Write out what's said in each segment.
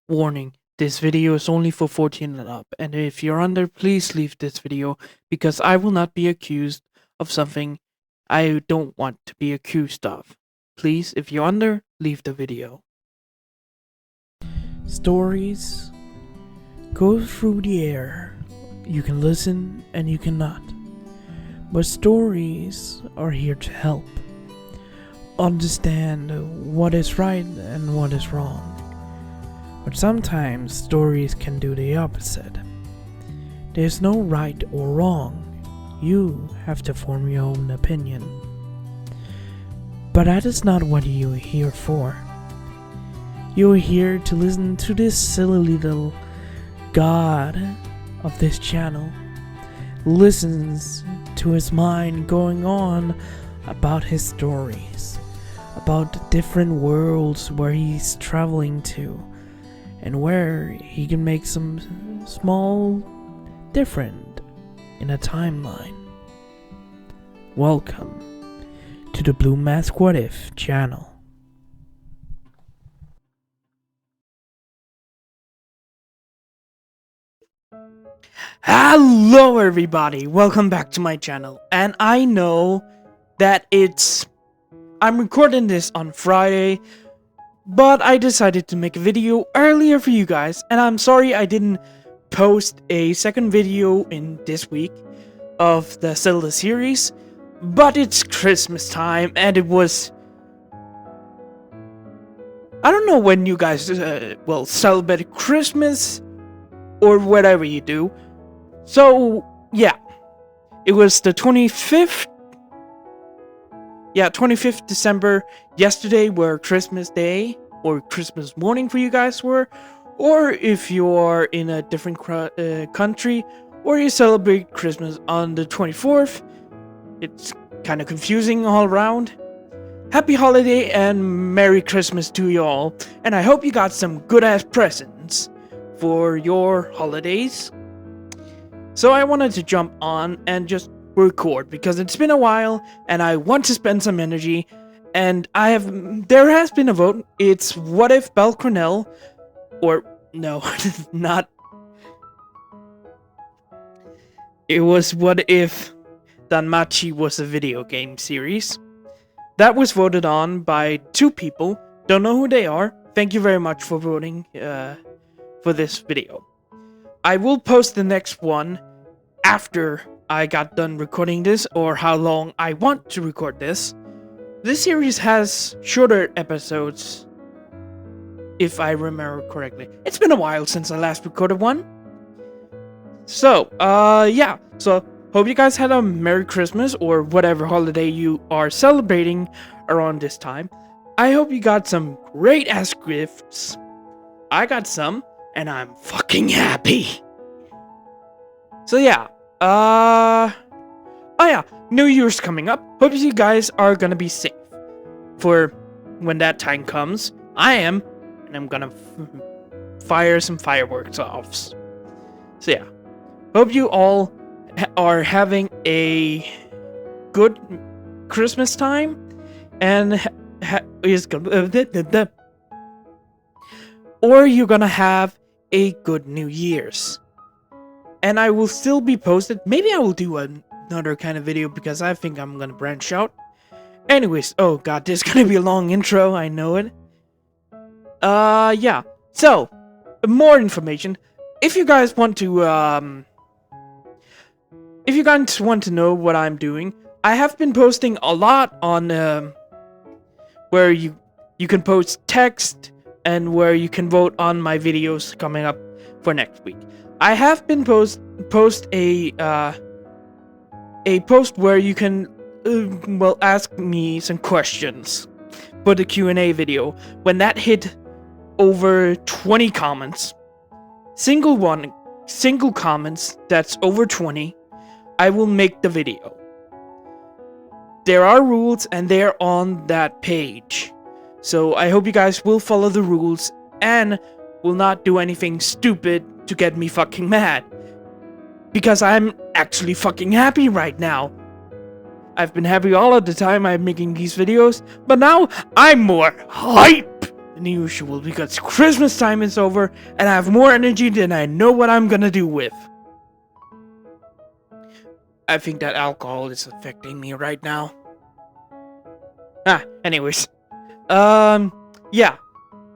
Warning, this video is only for 14 and up, and if you're under, please leave this video because I will not be accused of something I don't want to be accused of. Please, if you're under, leave the video. Stories go through the air. You can listen and you cannot. But stories are here to help. Understand what is right and what is wrong. But sometimes stories can do the opposite. There's no right or wrong. You have to form your own opinion. But that is not what you're here for. You're here to listen to this silly little god of this channel. Listens to his mind going on about his stories, about the different worlds where he's traveling to, and where he can make some small different in a timeline. Welcome to the Blue Mask What If channel. Hello everybody, welcome back to my channel. And I know that I'm recording this on Friday, but I decided to make a video earlier for you guys, and I'm sorry I didn't post a second video in this week of the Zelda series, but it's Christmas time, and it was... I don't know when you guys celebrate Christmas, or whatever you do. So, yeah. It was the 25th. Yeah, 25th December. Yesterday were Christmas Day, or Christmas morning for you guys were. Or if you are in a different country, or you celebrate Christmas on the 24th. It's kind of confusing all around. Happy holiday and Merry Christmas to you all. And I hope you got some good-ass presents for your holidays. So I wanted to jump on and just record because it's been a while and I want to spend some energy, and there has been a vote. It's what if Belle Cornell, or no, not, it was what if Danmachi was a video game series. That was voted on by 2 people. Don't know who they are. Thank you very much for voting for this video. I will post the next one after I got done recording this, or how long I want to record this. This series has shorter episodes, if I remember correctly. It's been a while since I last recorded one. So, yeah. So, hope you guys had a Merry Christmas, or whatever holiday you are celebrating around this time. I hope you got some great-ass gifts. I got some, and I'm fucking happy. So yeah, oh yeah, New Year's coming up. Hope you guys are gonna be safe for when that time comes. I am, and I'm gonna fire some fireworks off. So yeah, hope you all are having a good Christmas time, and or you're gonna have a good New Year's. And I will still be posted. Maybe I will do another kind of video because I think I'm gonna branch out. Anyways, oh god, this is gonna be a long intro, I know it. Yeah. So, more information. If you guys want to, if you guys want to know what I'm doing, I have been posting a lot on, where you can post text, and where you can vote on my videos coming up for next week. I have been post a post where you can ask me some questions for the Q&A video. When that hit over 20 comments, single comments that's over 20, I will make the video. There are rules and they're on that page. So I hope you guys will follow the rules and will not do anything stupid to get me fucking mad. Because I'm actually fucking happy right now. I've been happy all of the time I'm making these videos, but now I'm more hype than usual because Christmas time is over and I have more energy than I know what I'm gonna do with. I think that alcohol is affecting me right now. Anyways. Yeah.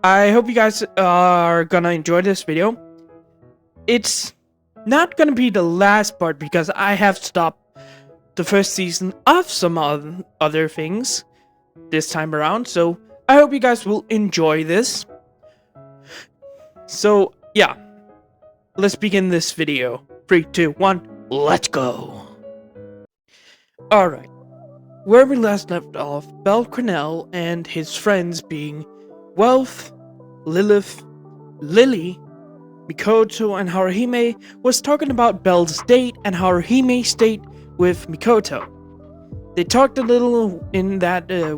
I hope you guys are gonna enjoy this video. It's not gonna be the last part because I have stopped the first season of some other things this time around, so I hope you guys will enjoy this. So yeah, let's begin this video. 3, 2, 1, let's go. Alright, where we last left off, Bel Cornell and his friends being Wealth, Lilith, Lily, Mikoto, and Haruhime was talking about Bel's date and Haruhime's date with Mikoto. They talked a little in that, they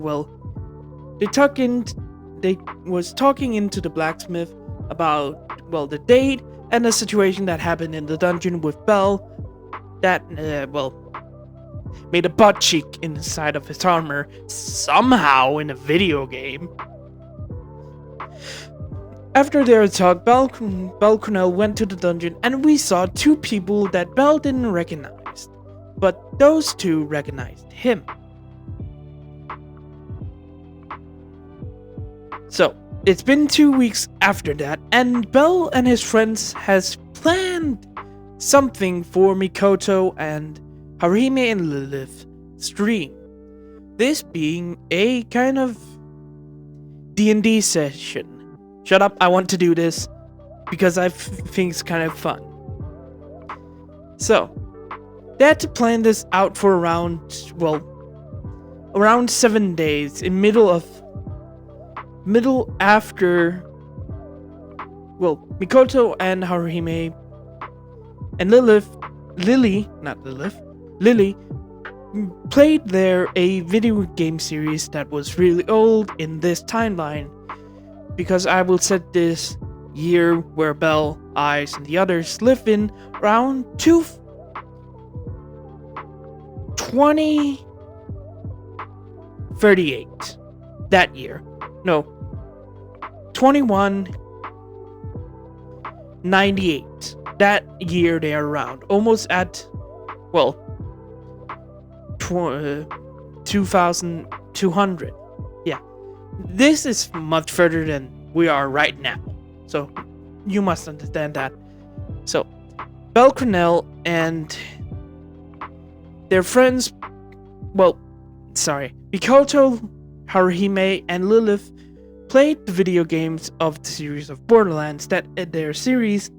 was talking into the blacksmith about, the date and the situation that happened in the dungeon with Bel that, made a butt cheek inside of his armor somehow in a video game. After their talk, Bel Cornell went to the dungeon and we saw two people that Bel didn't recognize, but those two recognized him. So, it's been 2 weeks after that, and Bel and his friends has planned something for Mikoto and Haruhime and Lilith stream. This being a kind of D&D session. Shut up, I want to do this because I think it's kind of fun. So, they had to plan this out for around 7 days in Mikoto and Haruhime and Lily played a video game series that was really old in this timeline, because I will set this year where Bel, Ice, and the others live in around 2038. That year. No. 2198. That year they are around. Almost at, 2200. Yeah. This is much further than we are right now. So, you must understand that. So, Bel Cornell and their friends, Mikoto, Haruhime, and Lilith played the video games of the series of Borderlands that their series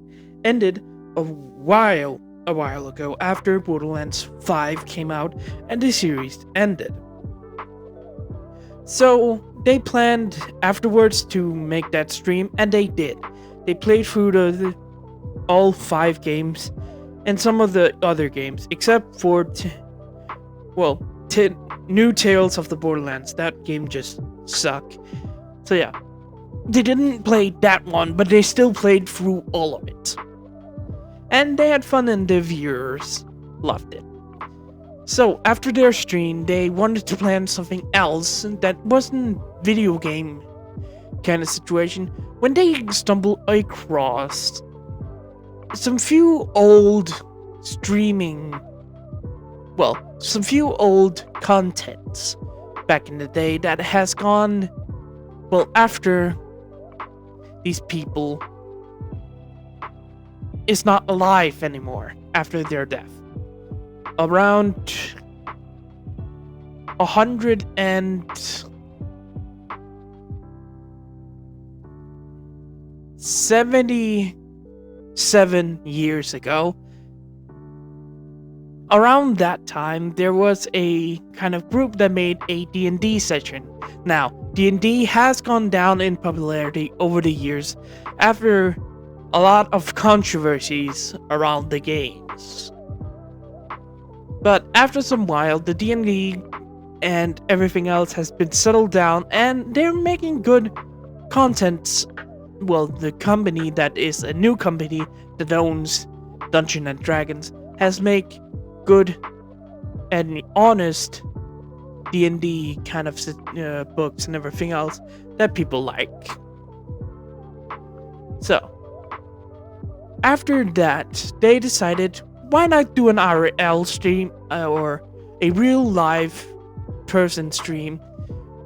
ended a while ago after Borderlands 5 came out and the series ended. So they planned afterwards to make that stream, and they did. They played through all 5 games and some of the other games, except for New Tales of the Borderlands. That game just sucked. So yeah, they didn't play that one, but they still played through all of it. And they had fun and the viewers loved it. So after their stream, they wanted to plan something else that wasn't video game kind of situation when they stumbled across some few old contents back in the day that has gone, after these people is not alive anymore after their death. Around 177 years ago, around that time, there was a kind of group that made a D&D session. Now, D&D has gone down in popularity over the years after a lot of controversies around the games. But after some while, the D&D and everything else has been settled down, and they're making good contents. The company that is a new company that owns Dungeons and Dragons has made good and honest D&D kind of books and everything else that people like. So, after that, they decided, why not do an IRL stream or a real live person stream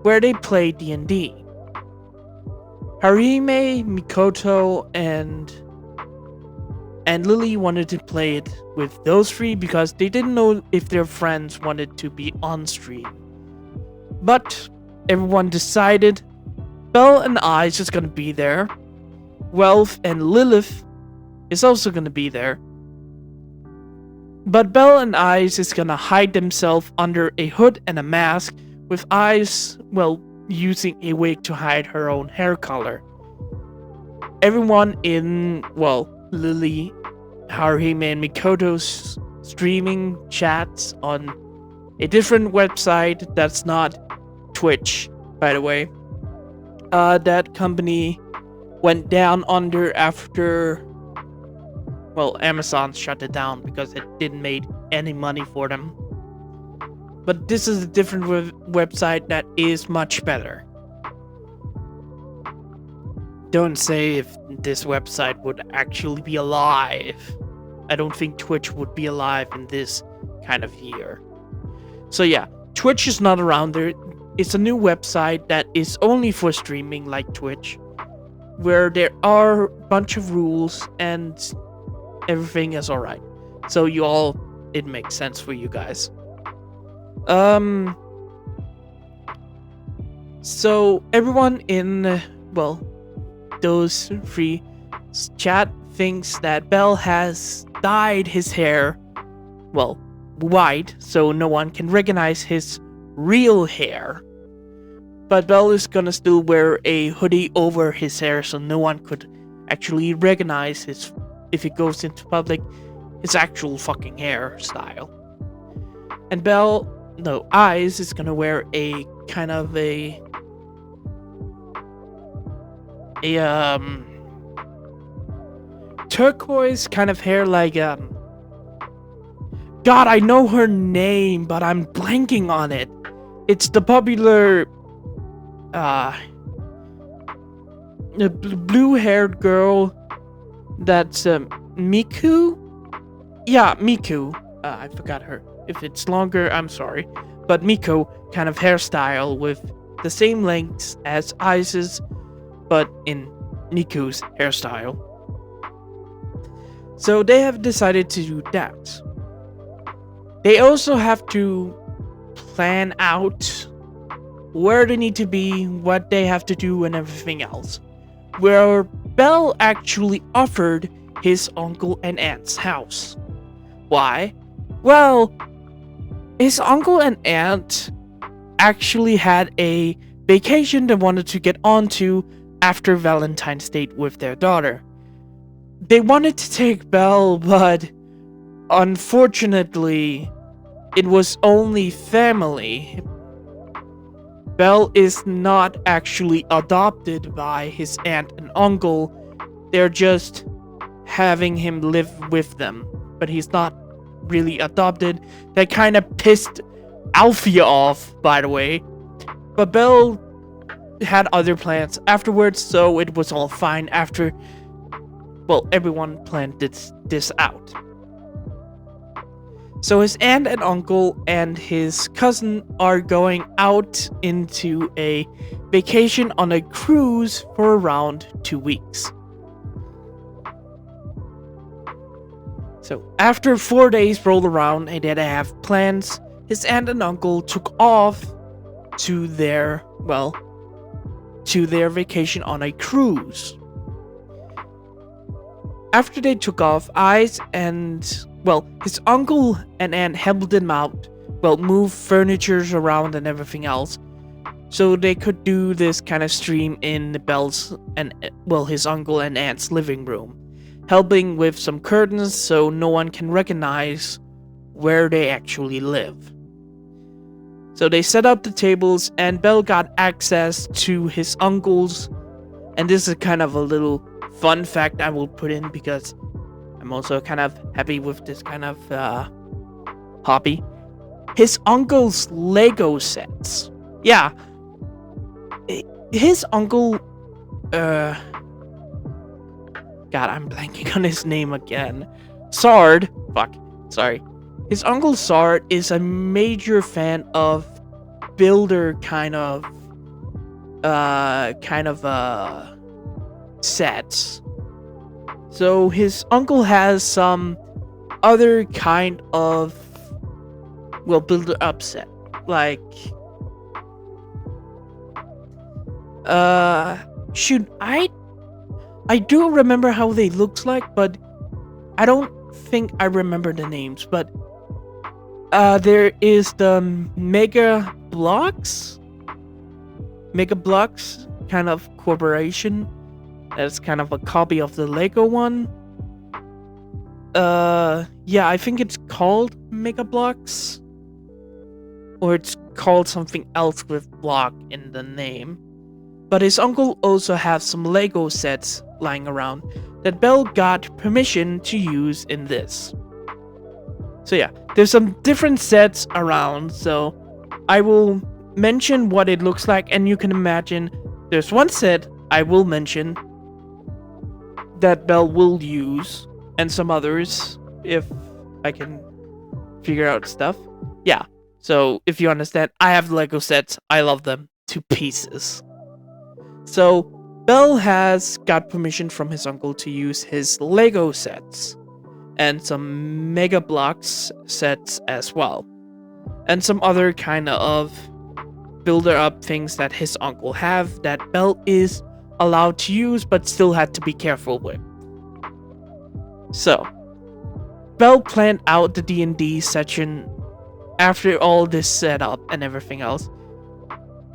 where they play D&D. Harime, Mikoto, and Lily wanted to play it with those three because they didn't know if their friends wanted to be on stream. But everyone decided Belle and I's is gonna be there. Wealth and Lilith is also gonna be there. But Belle and I's is gonna hide themselves under a hood and a mask, with I's, well, using a wig to hide her own hair color. Everyone in, well, Lily, Haruhime, and Mikoto's streaming chats on a different website that's not Twitch, by the way. That company went down under after, well, Amazon shut it down because it didn't make any money for them. But this is a different website that is much better. Don't say if this website would actually be alive. I don't think Twitch would be alive in this kind of year. So yeah, Twitch is not around there. It's a new website that is only for streaming like Twitch, where there are a bunch of rules and everything is alright. So it makes sense for you guys. So everyone in, well, those three chat thinks that Belle has dyed his hair, well, white, so no one can recognize his real hair. But Belle is gonna still wear a hoodie over his hair so no one could actually recognize his, if he goes into public, his actual fucking hairstyle. And Eyes is gonna wear a kind of a turquoise kind of hair, like God, I know her name, but I'm blanking on it. It's the popular the blue-haired girl that's Miku? Yeah, Miku. I forgot her. If it's longer, I'm sorry. But Miko kind of hairstyle with the same lengths as Ice's, but in Miku's hairstyle. So they have decided to do that. They also have to plan out where they need to be, what they have to do, and everything else. Where Belle actually offered his uncle and aunt's house. Why? Well, his uncle and aunt actually had a vacation they wanted to get onto after Valentine's Day with their daughter. They wanted to take Belle, but unfortunately, it was only family. Belle is not actually adopted by his aunt and uncle. They're just having him live with them, but he's not really adopted. That kind of pissed Alfie off, by the way. But Belle had other plans afterwards, so it was all fine after, well, everyone planned this out. So his aunt and uncle and his cousin are going out into a vacation on a cruise for around 2 weeks. So after 4 days rolled around and they didn't have plans, his aunt and uncle took off to their vacation on a cruise. After they took off, his uncle and aunt helped him out, move furniture around and everything else, so they could do this kind of stream in his uncle and aunt's living room, helping with some curtains so no one can recognize where they actually live. So they set up the tables and Belle got access to his uncle's, and this is kind of a little fun fact I will put in because I'm also kind of happy with this kind of hobby. His uncle's Lego sets. Yeah. His uncle God, I'm blanking on his name again. Sard. Fuck. Sorry. His uncle Sard is a major fan of builder kind of sets. So his uncle has some other kind of builder up set. Like shoot, I do remember how they looked like, but I don't think I remember the names. But there is the Mega Blocks kind of corporation. That's kind of a copy of the Lego one. Yeah, I think it's called Mega Blocks, or it's called something else with block in the name. But his uncle also has some Lego sets lying around that Belle got permission to use in this. So yeah, there's some different sets around, so I will mention what it looks like, and you can imagine there's one set I will mention that Belle will use, and some others if I can figure out stuff. Yeah, so if you understand, I have Lego sets, I love them to pieces. So Belle has got permission from his uncle to use his Lego sets, and some Mega Blocks sets as well, and some other kind of builder up things that his uncle have that Belle is allowed to use but still had to be careful with. So Belle planned out the D&D section after all this setup and everything else.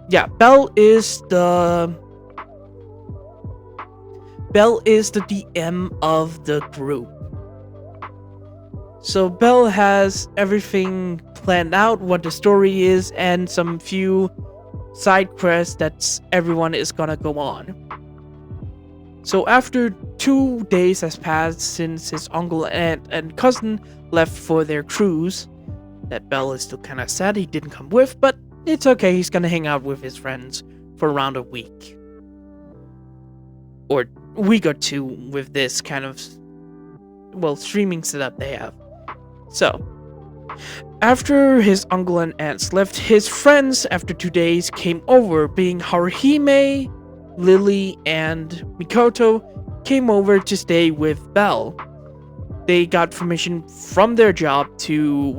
Yeah, Belle is the DM of the group. So Belle has everything planned out, what the story is, and some few side quests that everyone is gonna go on. So after 2 days has passed since his uncle, aunt, and cousin left for their cruise, that Belle is still kinda sad he didn't come with, but it's okay, he's gonna hang out with his friends for around a week. Or week or two with this kind of streaming setup they have. So after his uncle and aunts left, his friends after 2 days came over, being Haruhime, Lily, and Mikoto came over to stay with Belle. They got permission from their job to,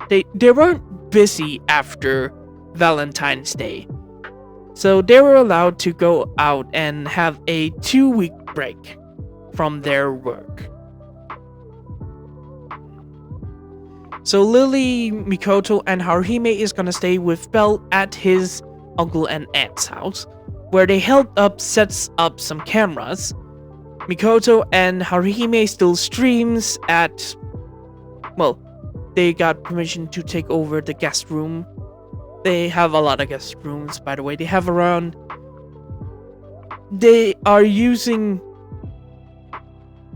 they weren't busy after Valentine's Day. So they were allowed to go out and have a 2-week break from their work. So Lily, Mikoto, and Haruhime is gonna stay with Belle at his uncle and aunt's house, where they sets up some cameras. Mikoto and Haruhime still streams at, they got permission to take over the guest room. They have a lot of guest rooms, by the way. They have around... They are using...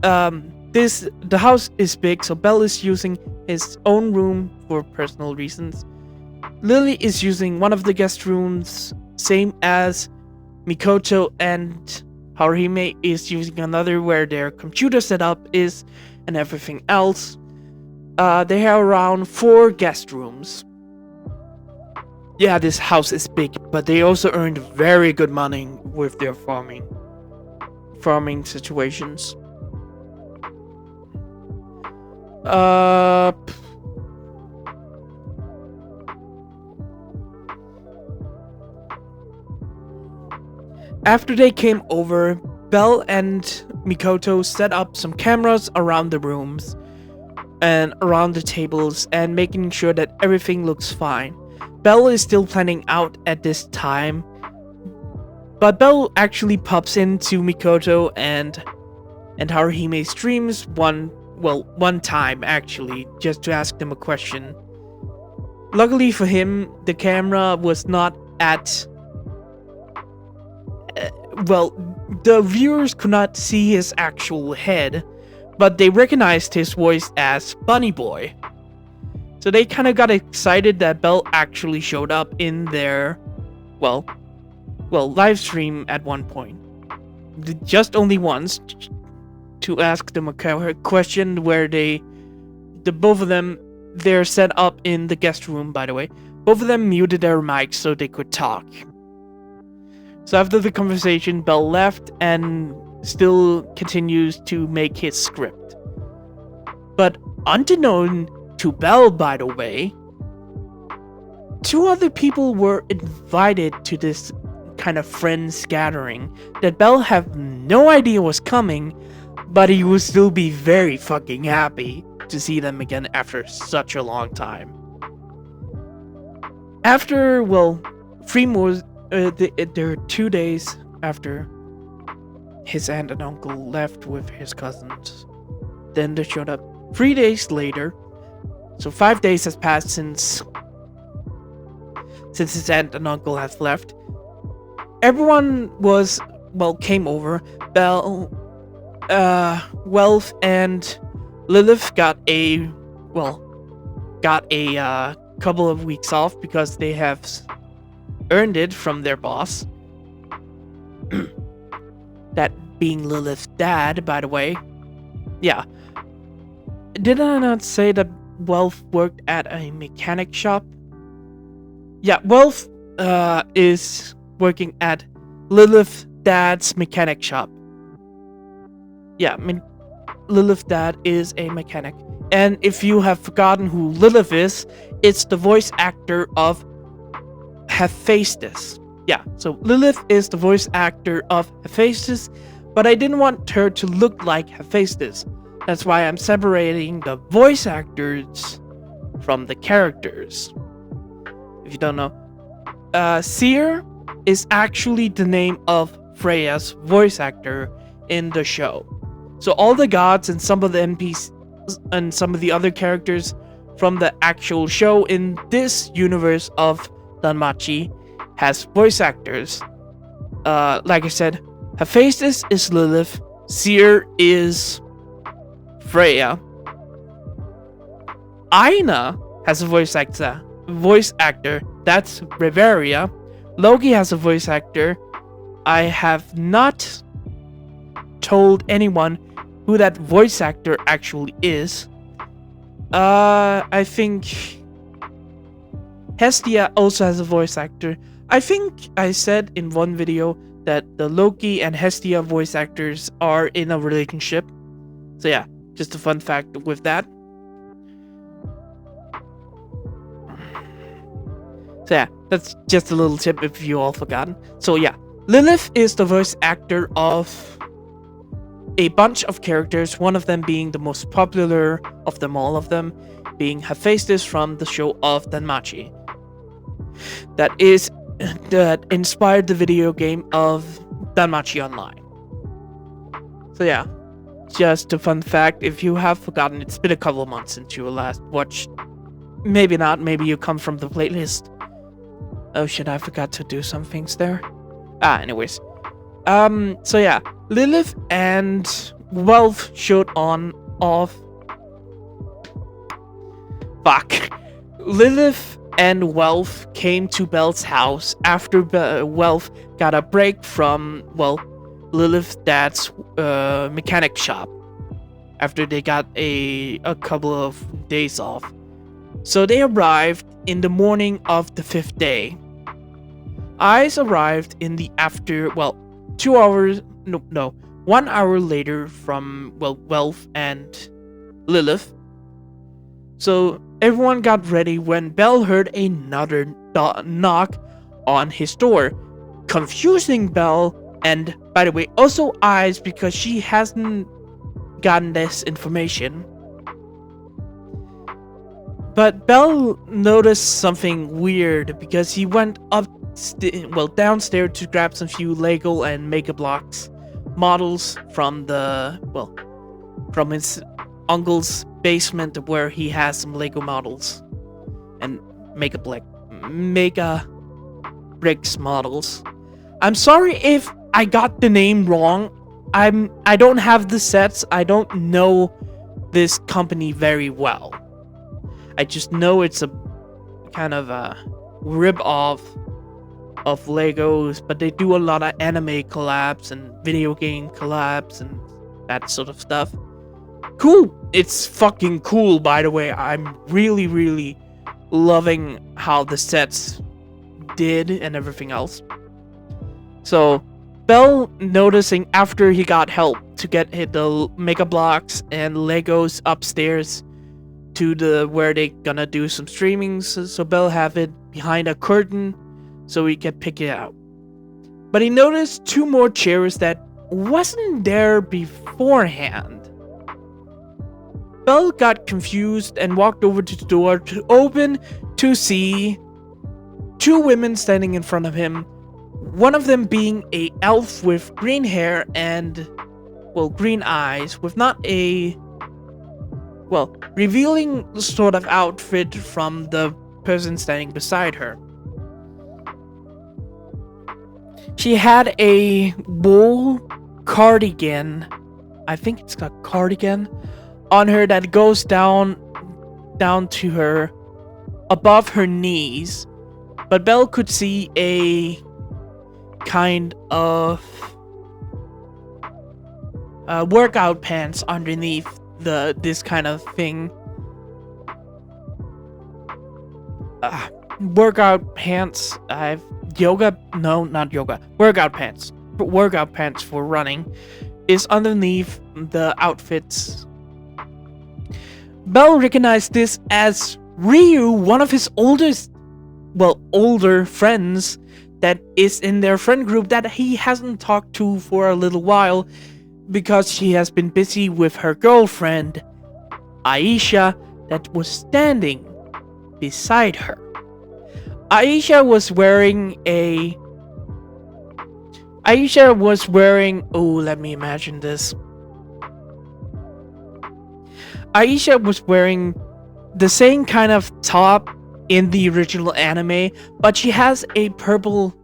The house is big, so Belle is using his own room for personal reasons. Lily is using one of the guest rooms, same as Mikoto, and Haruhime is using another where their computer setup is and everything else. They have around 4 guest rooms. Yeah, this house is big, but they also earned very good money with their farming situations. After they came over, Belle and Mikoto set up some cameras around the rooms and around the tables and making sure that everything looks fine. Belle is still planning out at this time, but Belle actually pops into Mikoto and Haruhime streams one time actually, just to ask them a question. Luckily for him, the camera was not at... the viewers could not see his actual head, but they recognized his voice as Bunny Boy. So they kind of got excited that Belle actually showed up in their, live stream at one point. Just only once. to ask them a question where the both of them, they're set up in the guest room, by the way. Both of them muted their mics so they could talk. So after the conversation, Bell left and still continues to make his script. But unbeknown to Bell, by the way, 2 other people were invited to this kind of friends gathering that Bell had no idea was coming, but he would still be very fucking happy to see them again after such a long time. After, well, 3 more, there are 2 days after his aunt and uncle left with his cousins. Then they showed up 3 days later. So 5 days has passed since his aunt and uncle have left. Everyone was, well, came over. Bell, Wealth and Lilith got a couple of weeks off because they have earned it from their boss. That being Lilith's dad, by the way. Yeah. Did I not say that Wealth worked at a mechanic shop? Yeah, Wealth is working at Lilith's dad's mechanic shop. Yeah, Lilith's dad is a mechanic. And if you have forgotten who Lilith is, it's the voice actor of Hephaestus. Yeah, so Lilith is the voice actor of Hephaestus, but I didn't want her to look like Hephaestus. That's why I'm separating the voice actors from the characters. If you don't know, Seer is actually the name of Freya's voice actor in the show. So all the gods and some of the NPCs and some of the other characters from the actual show in this universe of danmachi has voice actors. Like I said, Hephaestus is Lilith, Seer is Freya, Aina has a voice actor, that's Riveria. Loki has a voice actor. I have not told anyone who that voice actor actually is. I think Hestia also has a voice actor. I think I said in one video that the Loki and Hestia voice actors are in a relationship. So yeah, just a fun fact with that. So yeah, that's just a little tip if you all forgotten. So yeah, Lilith is the voice actor of a bunch of characters, one of them being the most popular of them all of them, being Hephaestus from the show of danmachi. That inspired the video game of danmachi Online. So yeah, just a fun fact. If you have forgotten, it's been a couple of months since you last watched. Maybe not, maybe you come from the playlist. Oh shit, I forgot to do some things there. Anyways. So yeah, Lilith and Wealth showed off. Fuck. Lilith and Wealth came to Belle's house after Wealth got a break from, well, Lilith's dad's mechanic shop. After they got a couple of days off. So they arrived in the morning of the 5th day. Eyes arrived in the 1 hour later from, well, Wealth and Lilith. So everyone got ready when Belle heard another knock on his door, confusing Belle, and by the way, also Eyes, because she hasn't gotten this information. But Belle noticed something weird because he went downstairs to grab some few Lego and Mega Bloks models from from his uncle's basement where he has some Lego models and Mega Bricks models. I'm sorry if I got the name wrong. I don't have the sets. I don't know this company very well. I just know it's a kind of a rip-off of Legos, but they do a lot of anime collabs and video game collabs and that sort of stuff. Cool. It's fucking cool, by the way. I'm really, really loving how the sets did and everything else. So, Bell noticing after he got help to get the Mega Blocks and Legos upstairs to where they gonna do some streaming, so Bell have it behind a curtain so he can pick it out. But he noticed 2 more chairs that wasn't there beforehand. Bell got confused and walked over to the door to open to see 2 women standing in front of him. One of them being a elf with green hair and, well, green eyes with not a, well, revealing sort of outfit from the person standing beside her. She had a wool cardigan, I think it's a cardigan, on her that goes down to her above her knees, but Belle could see a kind of workout pants underneath this kind of thing. Workout pants. Workout pants. Workout pants for running is underneath the outfits. Bell recognized this as Ryu, one of his older friends that is in their friend group that he hasn't talked to for a little while because she has been busy with her girlfriend, Aisha, that was standing beside her. Aisha was wearing, let me imagine this. Aisha was wearing the same kind of top in the original anime, but she has a purple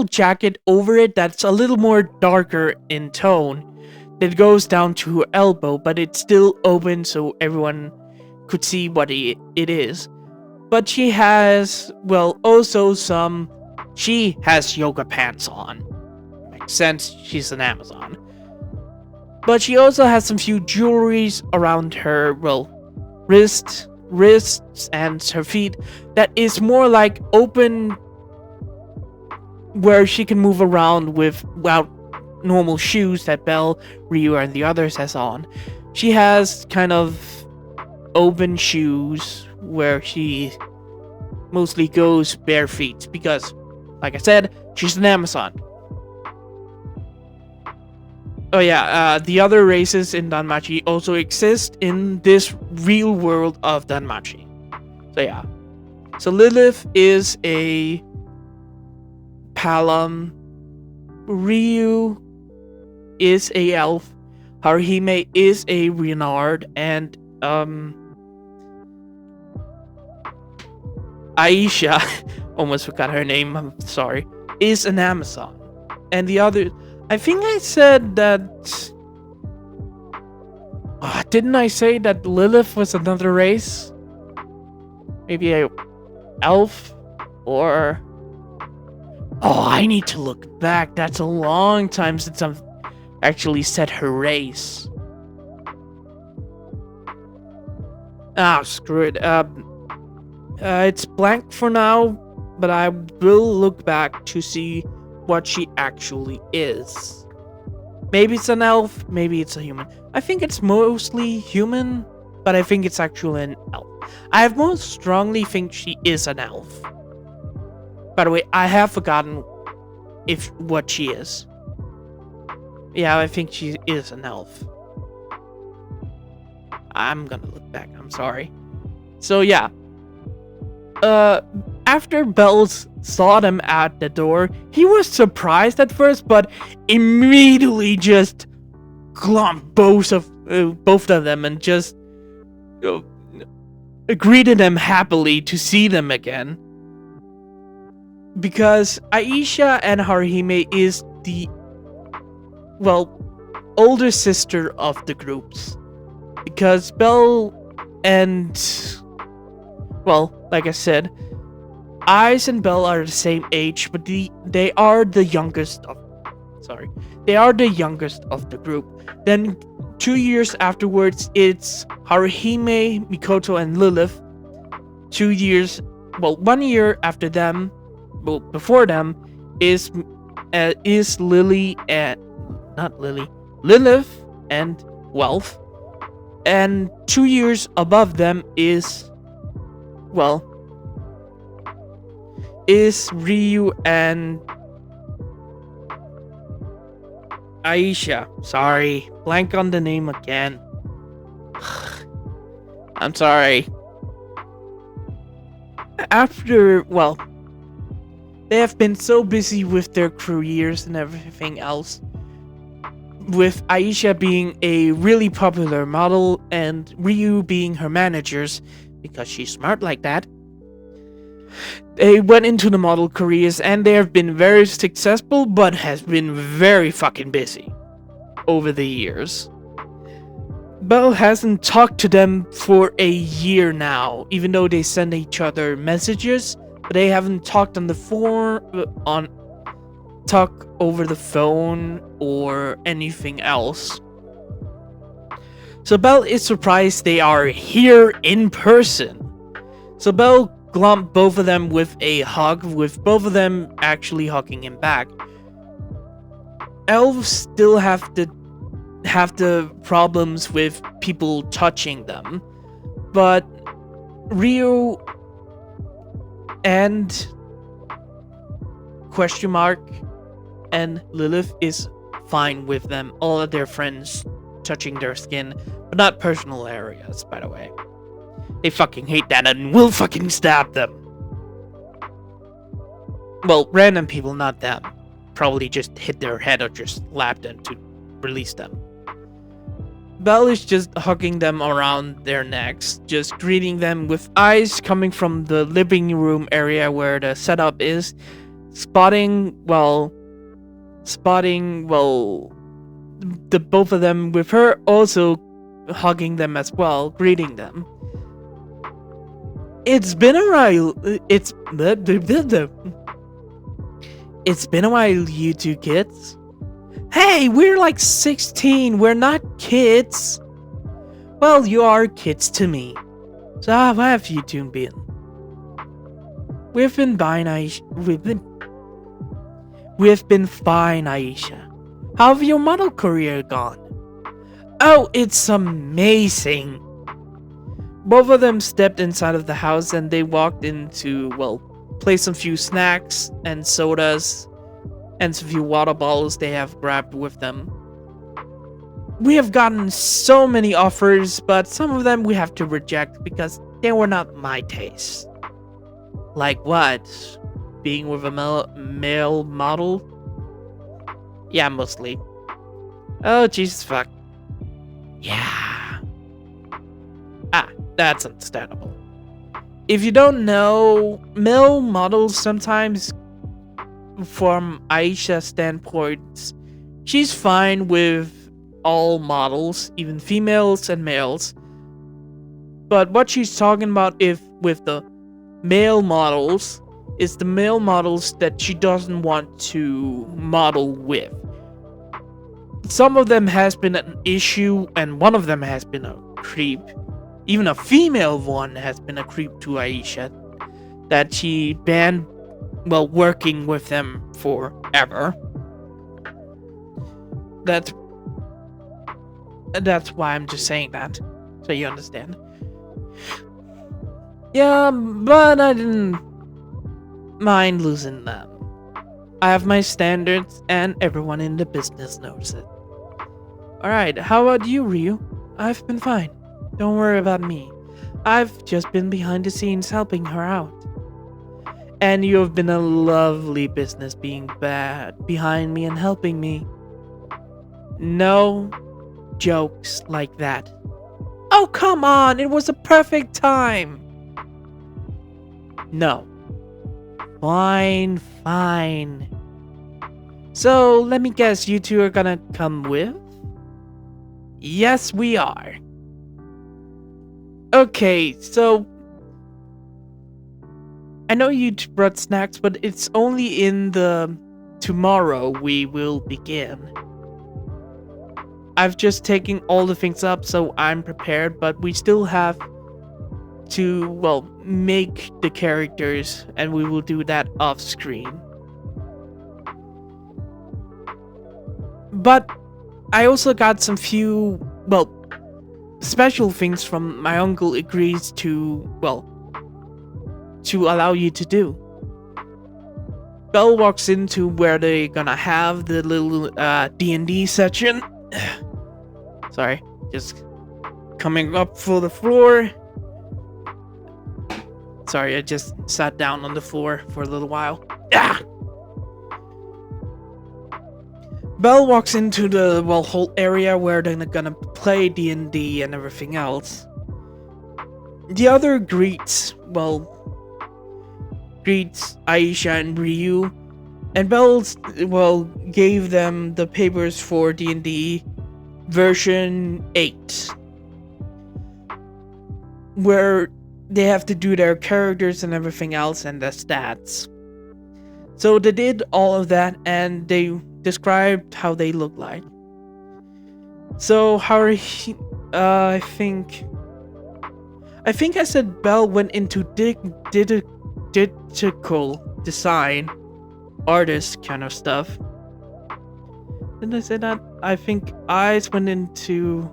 jacket over it that's a little more darker in tone that goes down to her elbow, but it's still open so everyone could see what it is. But she has, she has yoga pants on. Makes sense, she's an Amazon. But she also has some few jewelries around her, wrists and her feet that is more like open, where she can move around without normal shoes that Belle, Ryu, and the others has on. She has kind of open shoes where she mostly goes bare feet because, like I said, she's an Amazon. Oh yeah, the other races in Danmachi also exist in this real world of Danmachi. So yeah. So Lilith is a Palom, Ryu is a elf, Haruhime is a Renard, and Aisha, almost forgot her name, I'm sorry, is an Amazon. And the other, I think I said that, didn't I say that Lilith was another race? Maybe a elf? Or, I need to look back, that's a long time since I've actually said her race. Screw it, it's blank for now, but I will look back to see what she actually is. Maybe it's an elf, maybe it's a human. I think it's mostly human, but I think it's actually an elf. I most strongly think she is an elf. By the way, I have forgotten what she is. Yeah, I think she is an elf. I'm gonna look back, I'm sorry. So yeah. After Bells saw them at the door, he was surprised at first, but immediately just clumped both of them and just greeted them happily to see them again. Because Aisha and Haruhime is the, older sister of the groups. Because Belle and, like I said, Ice and Belle are the same age, but they are the youngest of Sorry. They are the youngest of the group. Then 2 years afterwards, it's Haruhime, Mikoto, and Lilith. 1 year after them, before them, is Lily and not Lily, Lilith and Wealth. And 2 years above them is Ryu and Aisha. Sorry, blank on the name again. I'm sorry. They have been so busy with their careers and everything else. With Aisha being a really popular model and Ryu being her managers, because she's smart like that. They went into the model careers and they have been very successful, but has been very fucking busy over the years. Belle hasn't talked to them for a year now, even though they send each other messages, but they haven't talked on the talk over the phone or anything else. So Belle is surprised they are here in person. So Belle glumped both of them with a hug, with both of them actually hugging him back. Elves still have the problems with people touching them, but Ryu and and Lilith is fine with them, all of their friends touching their skin, but not personal areas, by the way. They fucking hate that and will fucking stab them. Well, random people, not them. Probably just hit their head or just slap them to release them. Belle is just hugging them around their necks, just greeting them with eyes coming from the living room area where the setup is, spotting the both of them with her also hugging them as well, greeting them. It's been a while. It's been a while, you two kids. Hey, we're like 16. We're not kids. Well, you are kids to me. So how have you two been? We've been fine, Aisha. How have your model career gone? Oh, it's amazing. Both of them stepped inside of the house and they walked into, place a few snacks and sodas and a few water bottles they have grabbed with them. We have gotten so many offers, but some of them we have to reject because they were not my taste. Like what? Being with a male model? Yeah, mostly. Oh, Jesus fuck. Yeah. That's understandable. If you don't know, male models sometimes, from Aisha's standpoint, she's fine with all models, even females and males. But what she's talking about with the male models is the male models that she doesn't want to model with. Some of them has been an issue, and one of them has been a creep. Even a female one has been a creep to Aisha, that she banned, working with them forever. That's why I'm just saying that, so you understand. Yeah, but I didn't mind losing them. I have my standards, and everyone in the business knows it. Alright, how about you, Ryu? I've been fine. Don't worry about me. I've just been behind the scenes helping her out. And you have been a lovely business being bad behind me and helping me. No jokes like that. Oh, come on! It was a perfect time! No. Fine. So, let me guess, you two are gonna come with? Yes, we are. Okay, so I know you brought snacks, but it's only in the tomorrow we will begin. I've just taken all the things up, so I'm prepared, but we still have to, well, make the characters, and we will do that off screen. But I also got some few, well, special things from my uncle agrees to, well, to allow you to do. Belle walks into where they're gonna have the little D&D section. Sorry, just coming up for the floor. Sorry, I just sat down on the floor for a little while. Ah! Belle walks into the, well, whole area where they're gonna play D&D and everything else. The other greets Aisha and Ryu, and Belle, well, gave them the papers for D&D version 8, where they have to do their characters and everything else and the stats. So they did all of that, and they described how they look like. So I think I said Belle went into digital design, artist kind of stuff. Didn't I say that? I think Eyes went into...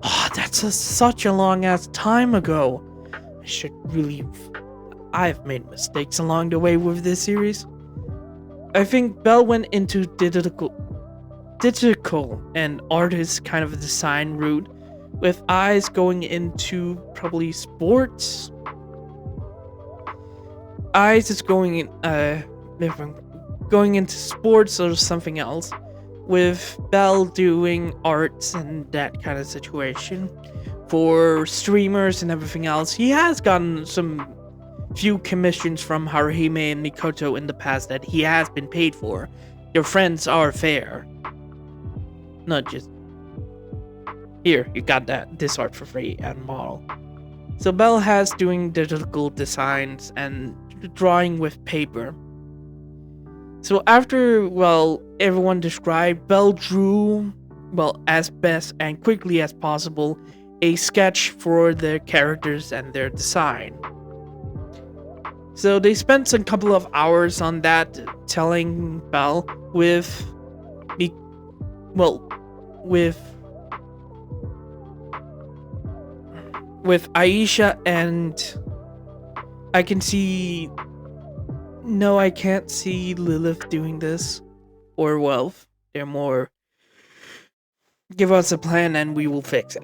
Oh, that's such a long ass time ago. I've made mistakes along the way with this series. I think Belle went into digital and artist kind of design route, with Eyes going into probably sports. Eyes is going into sports or something else, with Belle doing arts and that kind of situation for streamers and everything else. He has gotten some few commissions from Haruhime and Mikoto in the past that he has been paid for. Your friends are fair. Not just, here, you got this art for free and model. So Belle has doing digital designs and drawing with paper. So after, well, everyone described, Belle drew, well, as best and quickly as possible, a sketch for their characters and their design. So they spent a couple of hours on that, telling Belle with Aisha, and I can see... No, I can't see Lilith doing this, or Wealth. They're more... Give us a plan and we will fix it.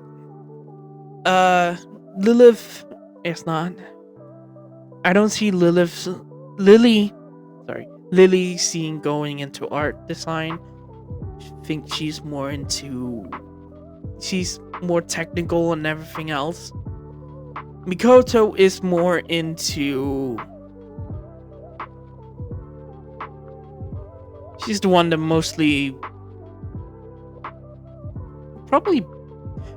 Lilith is not... I don't see Lily seeing going into art design. I think she's more technical and everything else. Mikoto is more into... She's the one that mostly... Probably...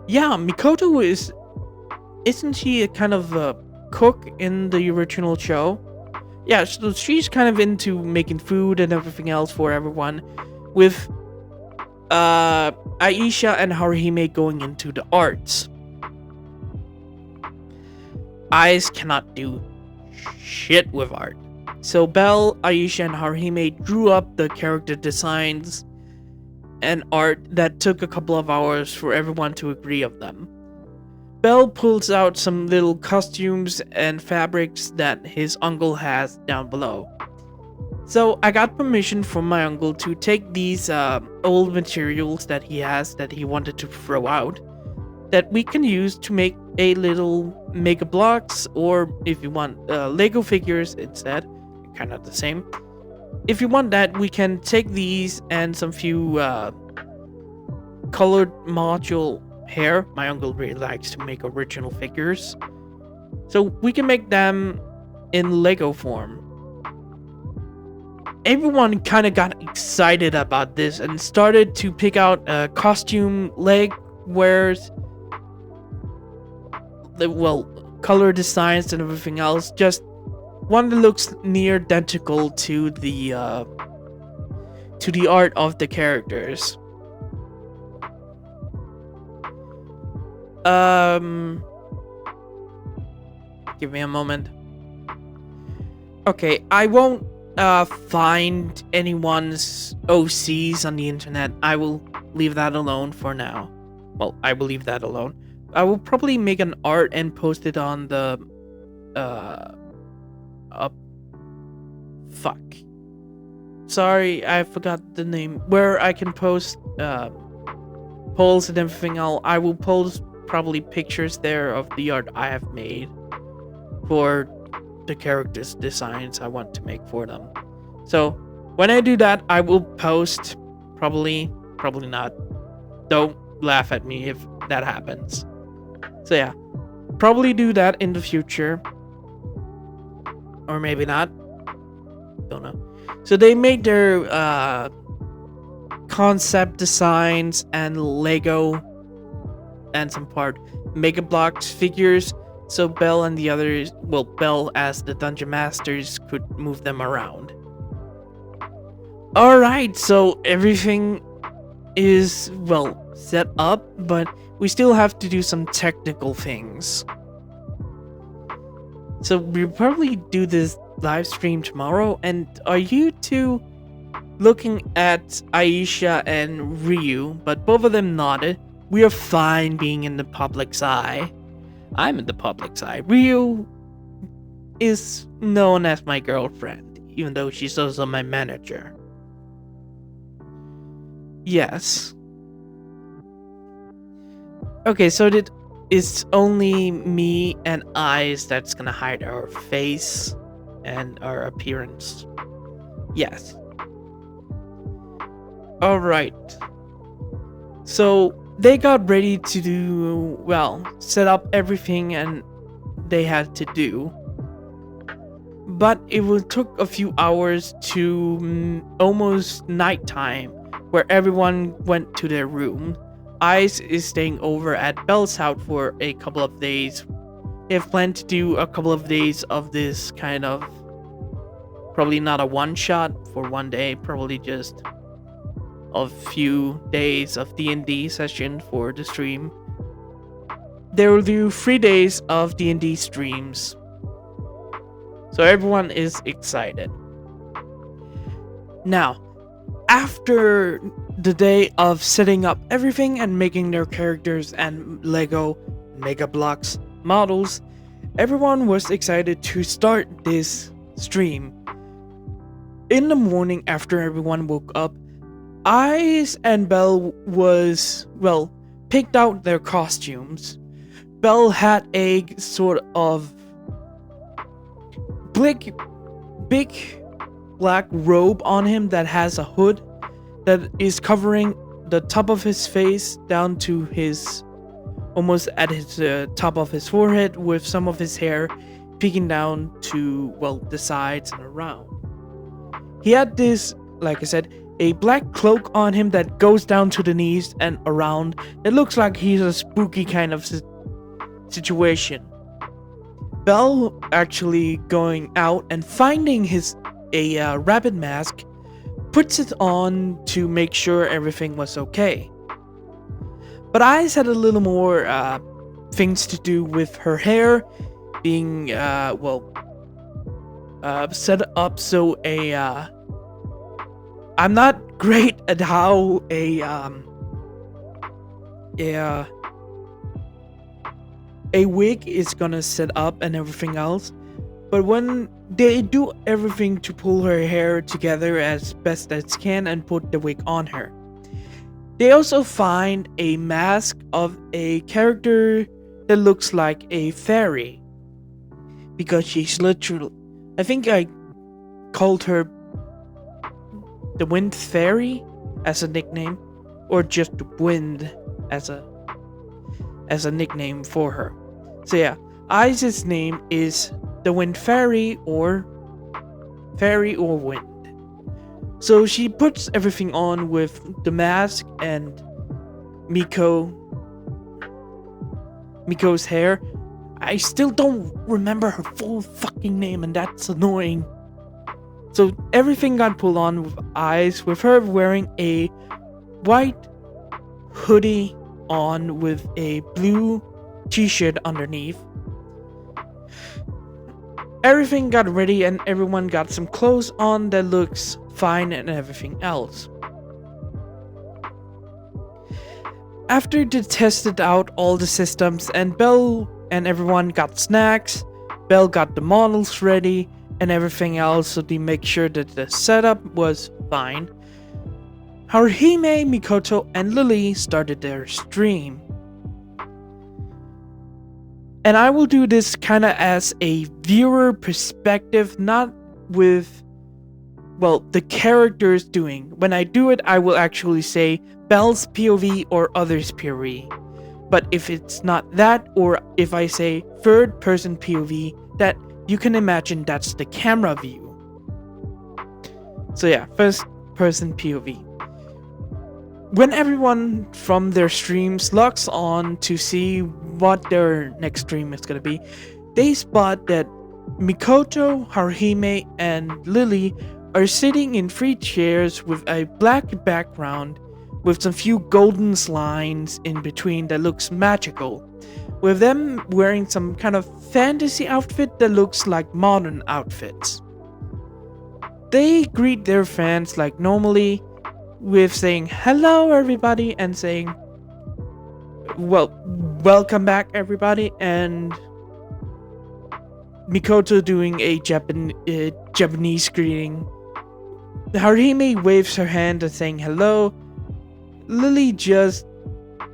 Yeah, Mikoto is... Isn't she a kind of a cook in the original show? Yeah, so she's kind of into making food and everything else for everyone, with Aisha and Haruhime going into the arts. Eyes cannot do shit with art. So Belle, Aisha, and Haruhime drew up the character designs and art that took a couple of hours for everyone to agree of them. Belle pulls out some little costumes and fabrics that his uncle has down below. So I got permission from my uncle to take these old materials that he has that he wanted to throw out, that we can use to make a little Mega Blocks, or if you want Lego figures instead, kind of the same. If you want that, we can take these and some few colored module hair. My uncle really likes to make original figures, so we can make them in Lego form. Everyone kind of got excited about this and started to pick out costume leg wears, color designs and everything else, just one that looks near identical to the art of the characters. Give me a moment. Okay, I won't find anyone's OCs on the internet. I will leave that alone for now. Well, I will leave that alone. I will probably make an art and post it on the fuck. Sorry, I forgot the name. Where I can post polls and everything. I will post probably pictures there of the art I have made for the characters' designs I want to make for them. So when I do that, I will post probably not. Don't laugh at me if that happens. So yeah, probably do that in the future, or maybe not. Don't know. So they made their concept designs and Lego and some part Mega Bloks figures, so Belle and the others, well, Belle as the Dungeon Masters, could move them around. Alright, so everything is, well, set up, but we still have to do some technical things. So we'll probably do this live stream tomorrow. And are you two looking at Aisha and Ryu? But both of them nodded. We are fine being in the public's eye. I'm in the public's eye. Ryu is known as my girlfriend, even though she's also my manager. Yes. Okay, so it's only me and eyes that's gonna hide our face and our appearance. Yes. Alright. So they got ready to do, well, set up everything and they had to do. But took a few hours to almost nighttime, where everyone went to their room. Ice is staying over at Belle's house for a couple of days. They have planned to do a couple of days of this kind of, probably not a one-shot for one day, probably just a few days of D&D session for the stream. They will do 3 days of D&D streams. So everyone is excited. Now, after the day of setting up everything and making their characters and Lego Mega Bloks models, everyone was excited to start this stream. In the morning after everyone woke up, Ice and Belle picked out their costumes. Belle had a sort of big black robe on him that has a hood that is covering the top of his face down to his, almost at his top of his forehead, with some of his hair peeking down to, well, the sides and around. He had this, like I said, a black cloak on him that goes down to the knees and around. It looks like he's a spooky kind of situation. Belle actually going out and finding a rabbit mask, puts it on to make sure everything was okay. But Ice had a little more things to do with her hair being set up so I'm not great at how a wig is gonna set up and everything else, but when they do everything to pull her hair together as best as can and put the wig on her, they also find a mask of a character that looks like a fairy, because she's literally, I think I called her the Wind Fairy as a nickname, or just Wind as a nickname for her. So yeah, Ice's name is the Wind Fairy or Wind. So she puts everything on with the mask and Miko's hair. I still don't remember her full fucking name, and that's annoying. So everything got pulled on with eyes, with her wearing a white hoodie on with a blue t-shirt underneath. Everything got ready and everyone got some clothes on that looks fine and everything else. After they tested out all the systems and Belle and everyone got snacks, Belle got the models ready and everything else so they make sure that the setup was fine, Haruhime, Mikoto, and Lily started their stream. And I will do this kind of as a viewer perspective, not with, well, the characters doing. When I do it, I will actually say Belle's POV or others' POV. But if it's not that, or if I say third person POV, that you can imagine that's the camera view. So yeah, first person POV. When everyone from their streams logs on to see what their next stream is going to be, they spot that Mikoto, Haruhime, and Lily are sitting in 3 chairs with a black background with some few golden lines in between that looks magical, with them wearing some kind of fantasy outfit that looks like modern outfits. They greet their fans like normally, with saying hello everybody and saying, well, welcome back everybody, and Mikoto doing a Japanese greeting. Haruhime waves her hand and saying hello. Lily just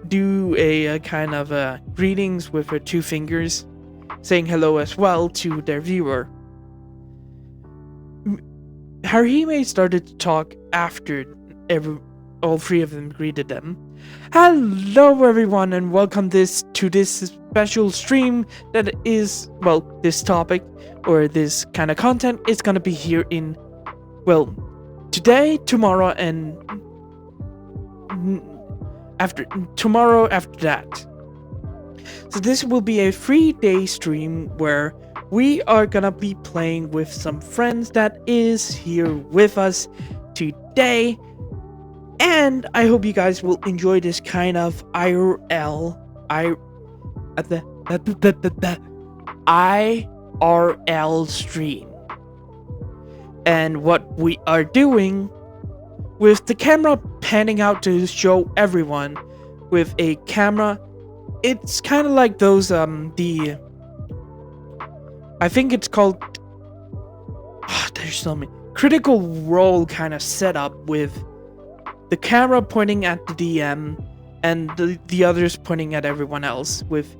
do a kind of greetings with her 2 fingers, saying hello as well to their viewer. Haruhime started to talk after all 3 of them greeted them. Hello everyone and welcome to this special stream that is, well, this topic or this kind of content is gonna be here in, well, today, tomorrow, and after that. So this will be a 3-day stream where we are gonna be playing with some friends that is here with us today. And I hope you guys will enjoy this kind of IRL stream. And what we are doing with the camera panning out to show everyone with a camera, it's kind of like those I think it's called there's so many critical role kind of setup with the camera pointing at the DM and the others pointing at everyone else, with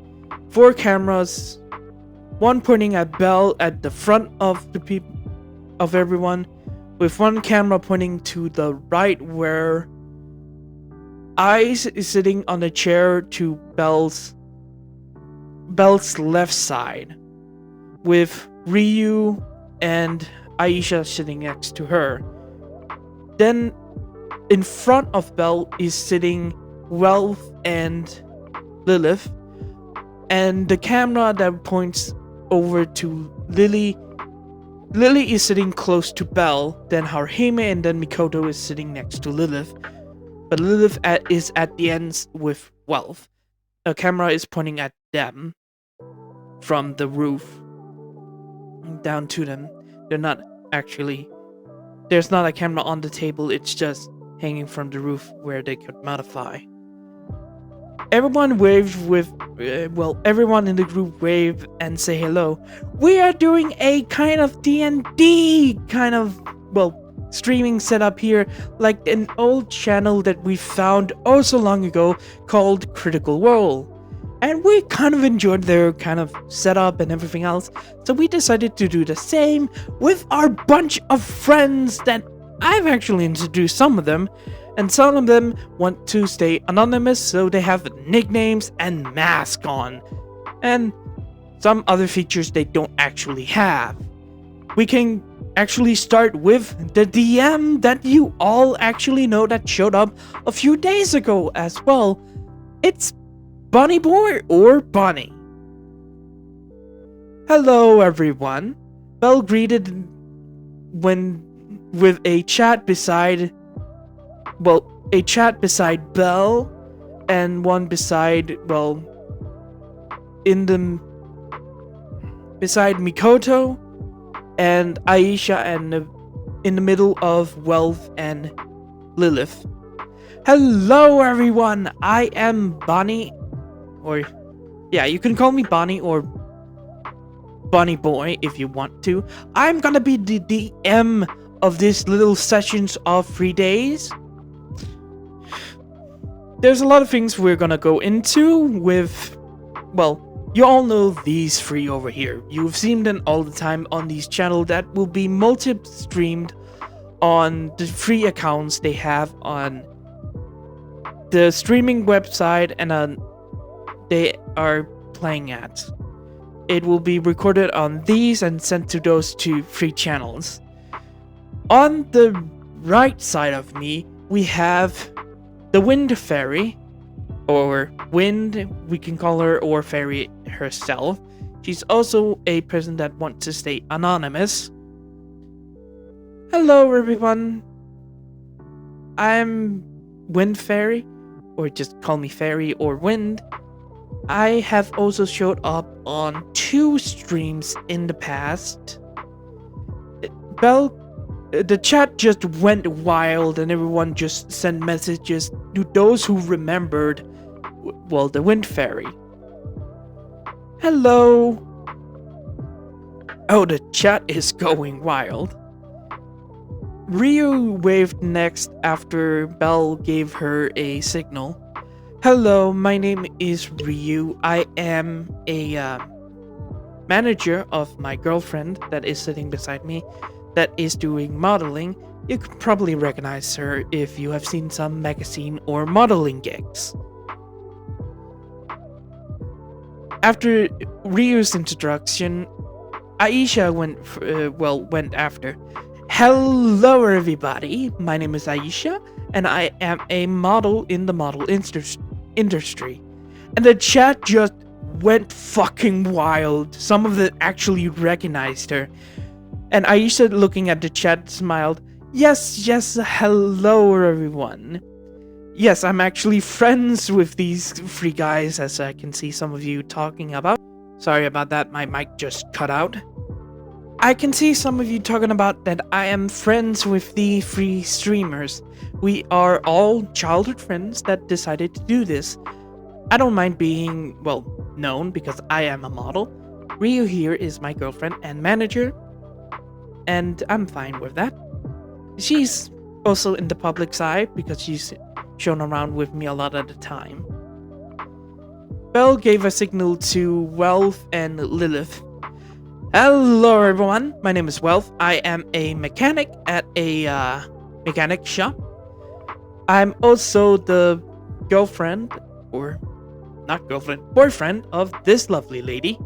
4 cameras, 1 pointing at Belle at the front of the of everyone, with 1 camera pointing to the right where Ice is sitting on the chair to Belle's left side, with Ryu and Aisha sitting next to her. Then in front of Belle is sitting Wealth and Lilith, and the camera that points over to Lily is sitting close to Belle, then Haruhime, and then Mikoto is sitting next to Lilith, but Lilith is at the ends with Wealth. The camera is pointing at them from the roof down to them. They're not actually, there's not a camera on the table, it's just hanging from the roof where they could modify. Everyone waved with, everyone in the group wave and say hello. We are doing a kind of D&D kind of, streaming setup here, like an old channel that we found oh so long ago called Critical Role. And we kind of enjoyed their kind of setup and everything else, so we decided to do the same with our bunch of friends that I've actually introduced some of them, and some of them want to stay anonymous, so they have nicknames and masks on, and some other features they don't actually have. We can actually start with the DM that you all actually know that showed up a few days ago as well. It's Bunny Boy or Bunny. Hello, everyone. Bell greeted when with a chat beside Bell and one beside beside Mikoto and Aisha, and in the middle of Wealth and Lilith. Hello, everyone. I am Bonnie, or yeah, you can call me Bonnie or Bonnie Boy if you want to. I'm gonna be the DM of these little sessions of 3 days. There's a lot of things we're gonna go into with, you all know these three over here. You've seen them all the time on these channels that will be multi-streamed on the free accounts they have on the streaming website and they are playing at. It will be recorded on these and sent to those two free channels. On the right side of me, we have the Wind Fairy, or Wind, we can call her, or Fairy herself. She's also a person that wants to stay anonymous. Hello, everyone. I'm Wind Fairy, or just call me Fairy or Wind. I have also showed up on 2 streams in the past. The chat just went wild and everyone just sent messages to those who remembered, the Wind Fairy. Hello. Oh, the chat is going wild. Ryu waved next after Belle gave her a signal. Hello, my name is Ryu. I am a manager of my girlfriend that is sitting beside me that is doing modeling. You could probably recognize her if you have seen some magazine or modeling gigs. After Ryu's introduction, Aisha went after. Hello, everybody. My name is Aisha, and I am a model in the model industry. And the chat just went fucking wild. Some of them actually recognized her. And Aisha, looking at the chat, smiled. Yes, hello, everyone. Yes, I'm actually friends with these 3 guys, as I can see some of you talking about. Sorry about that, my mic just cut out. I can see some of you talking about that I am friends with the 3 streamers. We are all childhood friends that decided to do this. I don't mind being, known because I am a model. Ryu here is my girlfriend and manager, and I'm fine with that. She's also in the public's eye because she's shown around with me a lot of the time. Belle gave a signal to Wealth and Lilith. Hello, everyone. My name is Wealth. I am a mechanic at a mechanic shop. I'm also the boyfriend of this lovely lady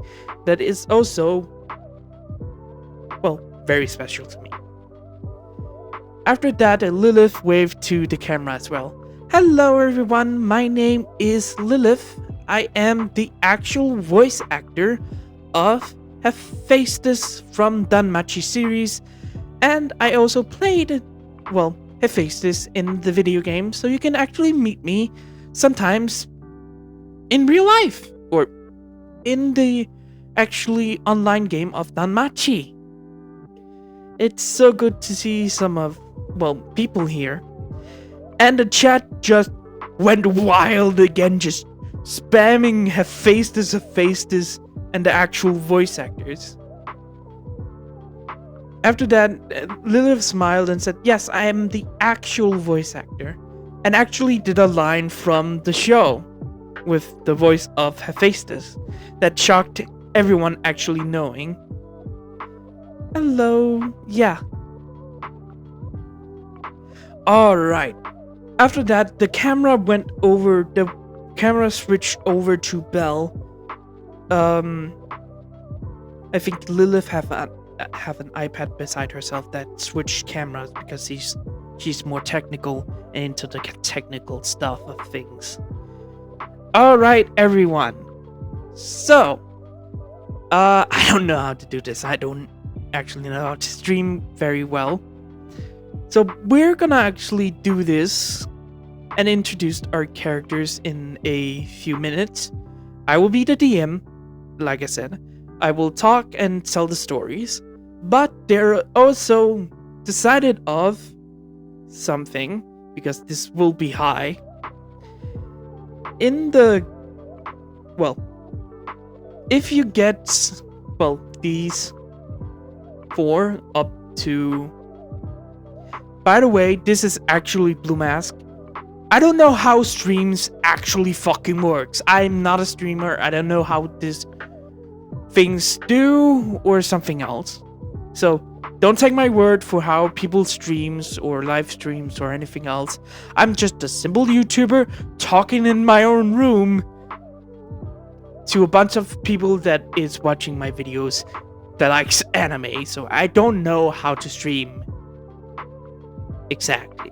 that is also, very special to me. After that, Lilith waved to the camera as well. Hello, everyone. My name is Lilith. I am the actual voice actor of Hephaestus from danmachi series, and I also played, Hephaestus in the video game, so you can actually meet me sometimes in real life, or in the actually online game of danmachi. It's so good to see some of, people here. And the chat just went wild again, just spamming Hephaestus, and the actual voice actors. After that, Lilith smiled and said, yes, I am the actual voice actor, and actually did a line from the show with the voice of Hephaestus that shocked everyone actually knowing. Hello, yeah. Alright. After that, the camera switched over to Belle. I think Lilith have an iPad beside herself that switched cameras because she's more technical and into the technical stuff of things. Alright, everyone. So, I don't know how to do this. I don't actually know how to stream very well. So we're gonna actually do this and introduce our characters in a few minutes. I will be the DM, like I said. I will talk and tell the stories, but they're also decided of something, because this will be high. In the, well, if you get, well, these 4 up to, by the way, this is actually Blue Mask. I don't know how streams actually fucking works. I'm not a streamer. I don't know how this things do or something else. So don't take my word for how people streams or live streams or anything else. I'm just a simple YouTuber talking in my own room to a bunch of people that is watching my videos that likes anime. So I don't know how to stream exactly.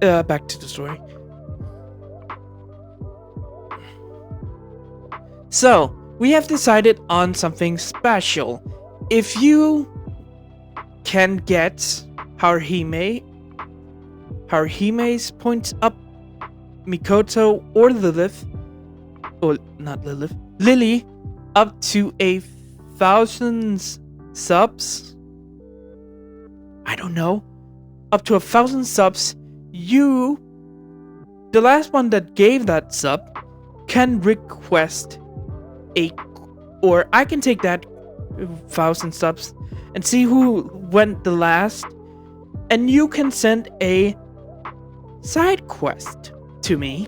Back to the story. So, we have decided on something special. If you can get Haruhime's points up, Mikoto or Lilith, or not Lilith, Lily, up to 1,000 subs. I don't know. Up to 1,000 subs, you, the last one that gave that sub, can request or I can take that 1,000 subs and see who went the last, and you can send a side quest to me,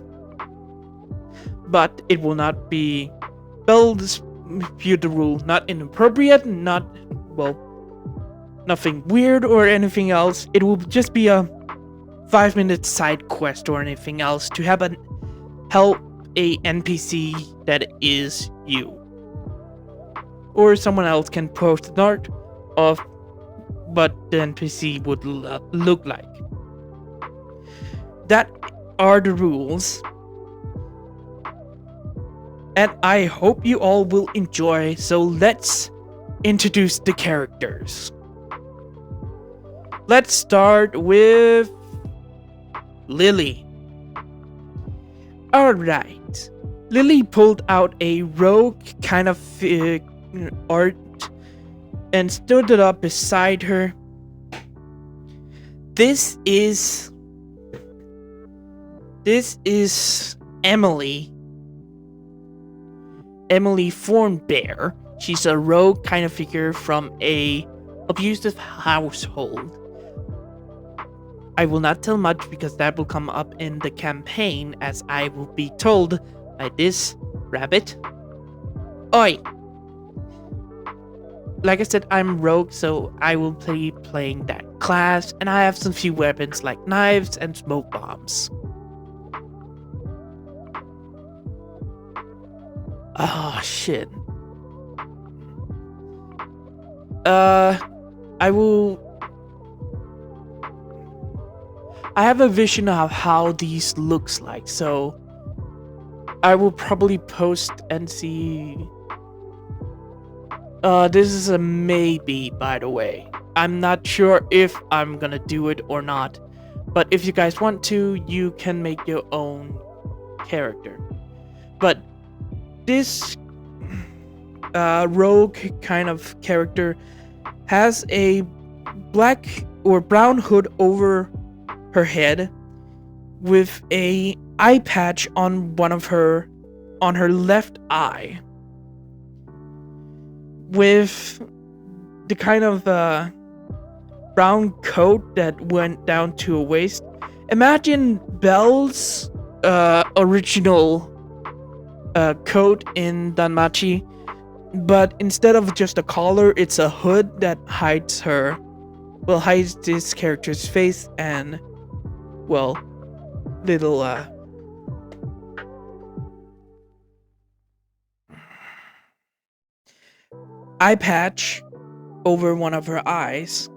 but it will not be, well, dispute the rule, not inappropriate, not, well, nothing weird or anything else. It will just be a 5-minute side quest or anything else to have help a NPC that is you. Or someone else can post an art of what the NPC would look like. That are the rules. And I hope you all will enjoy, so let's introduce the characters. Let's start with Lily. Alright. Lily pulled out a rogue kind of art and stood it up beside her. This is Emily. Emily Thornbear. She's a rogue kind of figure from a abusive household. I will not tell much because that will come up in the campaign, as I will be told by this rabbit. Oi! Like I said, I'm rogue, so I will be playing that class, and I have some few weapons like knives and smoke bombs. Oh, shit. I have a vision of how these looks like, so I will probably post and see. This is a maybe, by the way. I'm not sure if I'm gonna do it or not, but if you guys want to, you can make your own character. But this rogue kind of character has a black or brown hood over her head with a eye patch on her left eye, with the kind of brown coat that went down to her waist. Imagine Belle's original coat in Danmachi, but instead of just a collar, it's a hood that hides this character's face and, well, little eye patch over one of her eyes,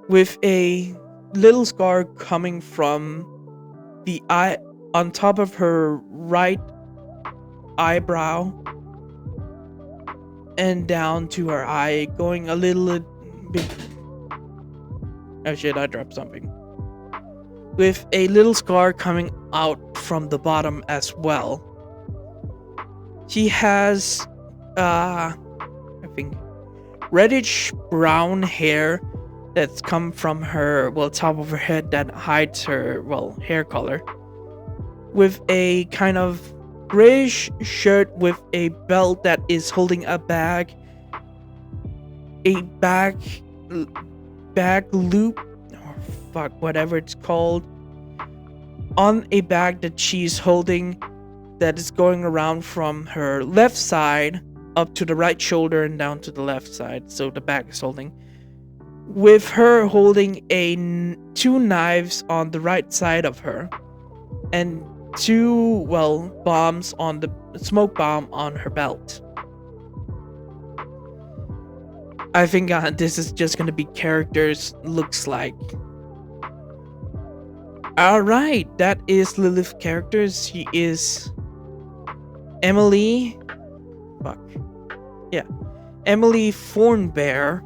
with a little scar coming from the eye on top of her right eyebrow and down to her eye, going a little bit. Oh shit, I dropped something. With a little scar coming out from the bottom as well. She has, I think, reddish brown hair that's come from her, top of her head that hides her, hair color. With a kind of grayish shirt with a belt that is holding a bag. A bag loop, or whatever it's called, on a bag that she's holding that is going around from her left side up to the right shoulder and down to the left side, so the bag is holding. With her holding two knives on the right side of her and two, bombs on the smoke bomb on her belt. I think this is just gonna be characters, looks like. Alright, that is Lilith's characters. She is Emily. Emily Thornbear.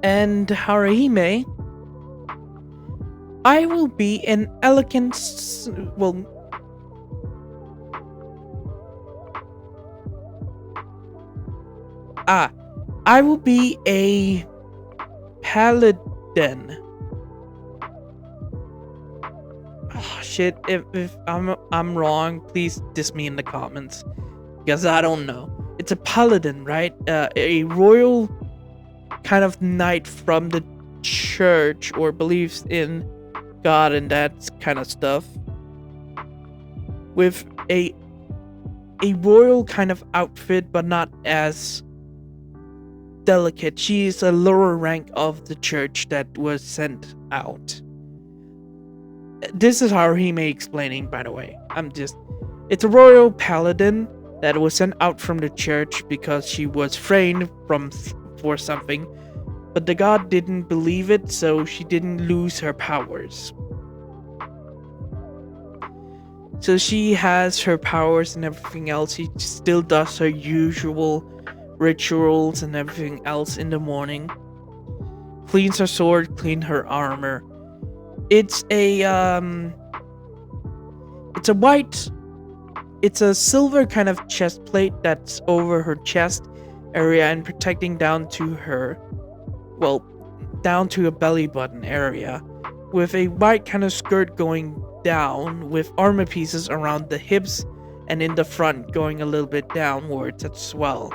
And Haruhime. I will be an elegant. I will be a paladin. Oh shit! If I'm wrong, please diss me in the comments, because I don't know. It's a paladin, right? A royal kind of knight from the church, or believes in God and that kind of stuff, with a royal kind of outfit, but not as delicate. She's a lower rank of the church that was sent out. This is Haruhime explaining, by the way. It's a royal paladin that was sent out from the church because she was framed for something, but the god didn't believe it, so she didn't lose her powers. So she has her powers and everything else. She still does her usual rituals and everything else in the morning. Cleans her sword, clean her armor. It's a silver kind of chest plate that's over her chest area and protecting down to her, down to a belly button area, with a white kind of skirt going down with armor pieces around the hips and in the front going a little bit downwards as well.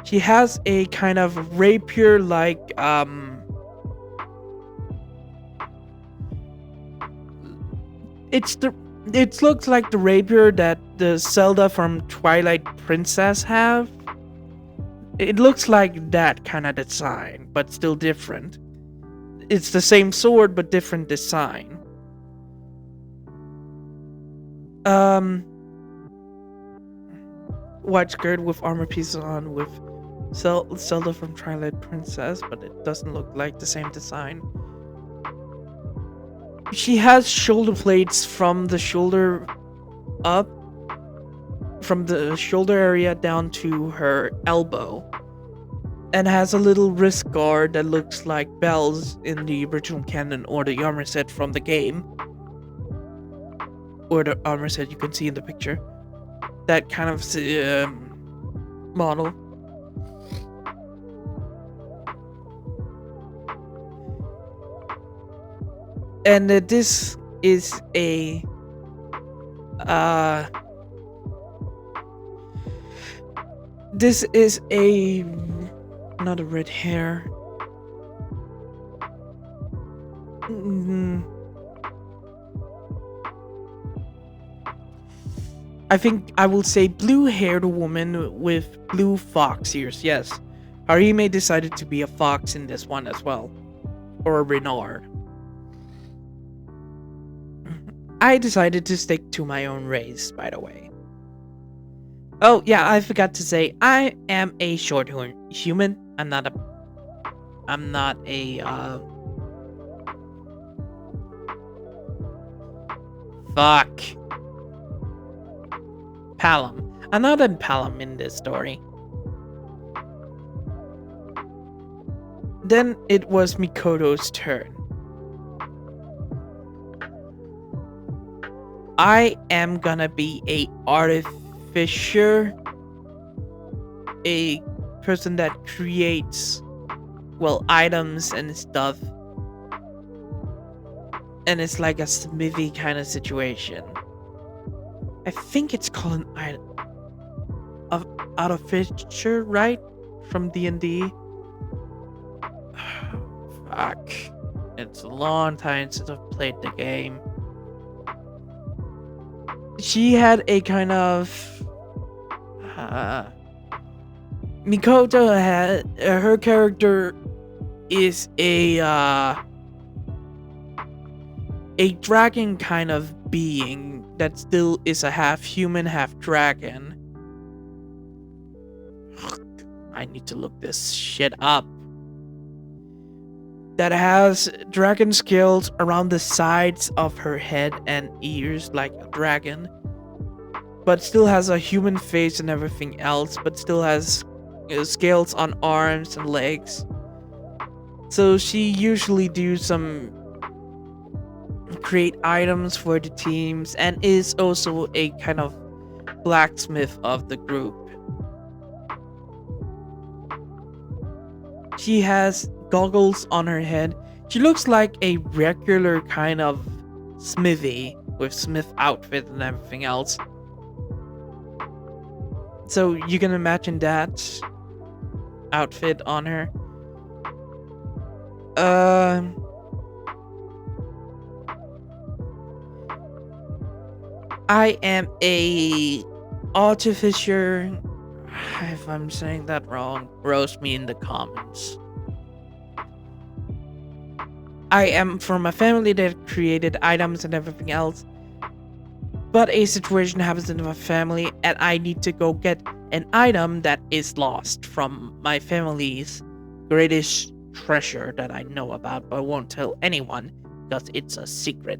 She has a kind of rapier like it looks like the rapier that the Zelda from Twilight Princess have. It looks like that kind of design, but still different. It's the same sword, but different design. White skirt with armor pieces on with Zelda from Twilight Princess, but it doesn't look like the same design. She has shoulder blades from the shoulder up, from the shoulder area down to her elbow, and has a little wrist guard that looks like bells in the original canon, or the armor set from the game, or the armor set you can see in the picture. That kind of model. And this is a not a red hair. I think I will say blue-haired woman with blue fox ears. Yes, Haruhime decided to be a fox in this one as well, or a renard. I decided to stick to my own race, by the way. Oh yeah, I forgot to say, I am a shorthorn human. I'm not a Fuck. Palom. Another Palom in this story. Then it was Mikoto's turn. I am gonna be a artificer, a person that creates, well, items and stuff. And it's like a smithy kind of situation. I think it's called an item of artificer, right? From D&D. Fuck. It's a long time since I've played the game. She had a kind of Mikoto had her character is a dragon kind of being that still is a half human, half dragon. I need to look this shit up. That has dragon scales around the sides of her head and ears like a dragon, but still has a human face and everything else, but still has scales on arms and legs. So she usually do some create items for the teams and is also a kind of blacksmith of the group. She has goggles on her head. She looks like a regular kind of smithy with smith outfit and everything else. So you can imagine that outfit on her. I am a artificer. If I'm saying that wrong, roast me in the comments. I am from a family that created items and everything else, but a situation happens in my family and I need to go get an item that is lost from my family's greatest treasure that I know about, but I won't tell anyone because it's a secret.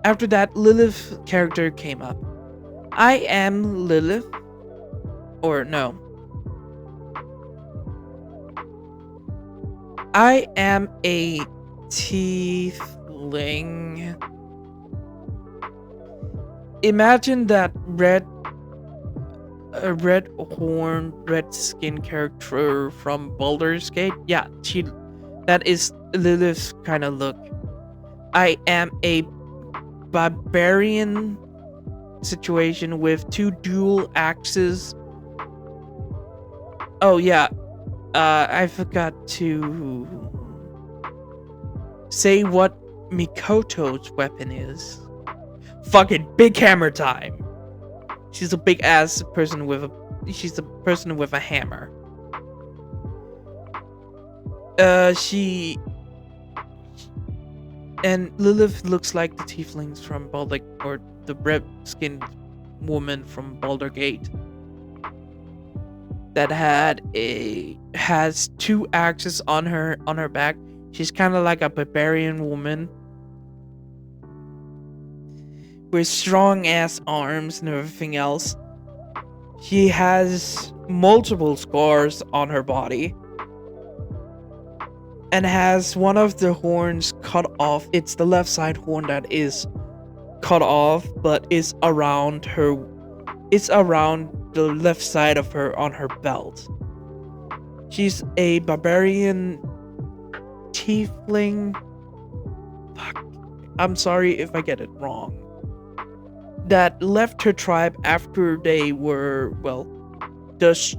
After that, Lilith's character came up. I am Lilith, or no. I am a tiefling. Imagine that red horn, red skin character from Baldur's Gate. Yeah, that is Lilith's kind of look. I am a barbarian situation with two dual axes. Oh yeah, I forgot to say what Mikoto's weapon is. Fucking big hammer time. She's a big ass person with a. She's a person with a hammer. And Lilith looks like the tieflings from Baldur, or the red-skinned woman from Baldur's Gate. That has two axes on her back. She's kind of like a barbarian woman with strong ass arms and everything else. She has multiple scars on her body and has one of the horns cut off. It's the left side horn that is cut off, but is around her. It's around the left side of her on her belt. She's a barbarian tiefling. Fuck. I'm sorry if I get it wrong. That left her tribe after they were, well, just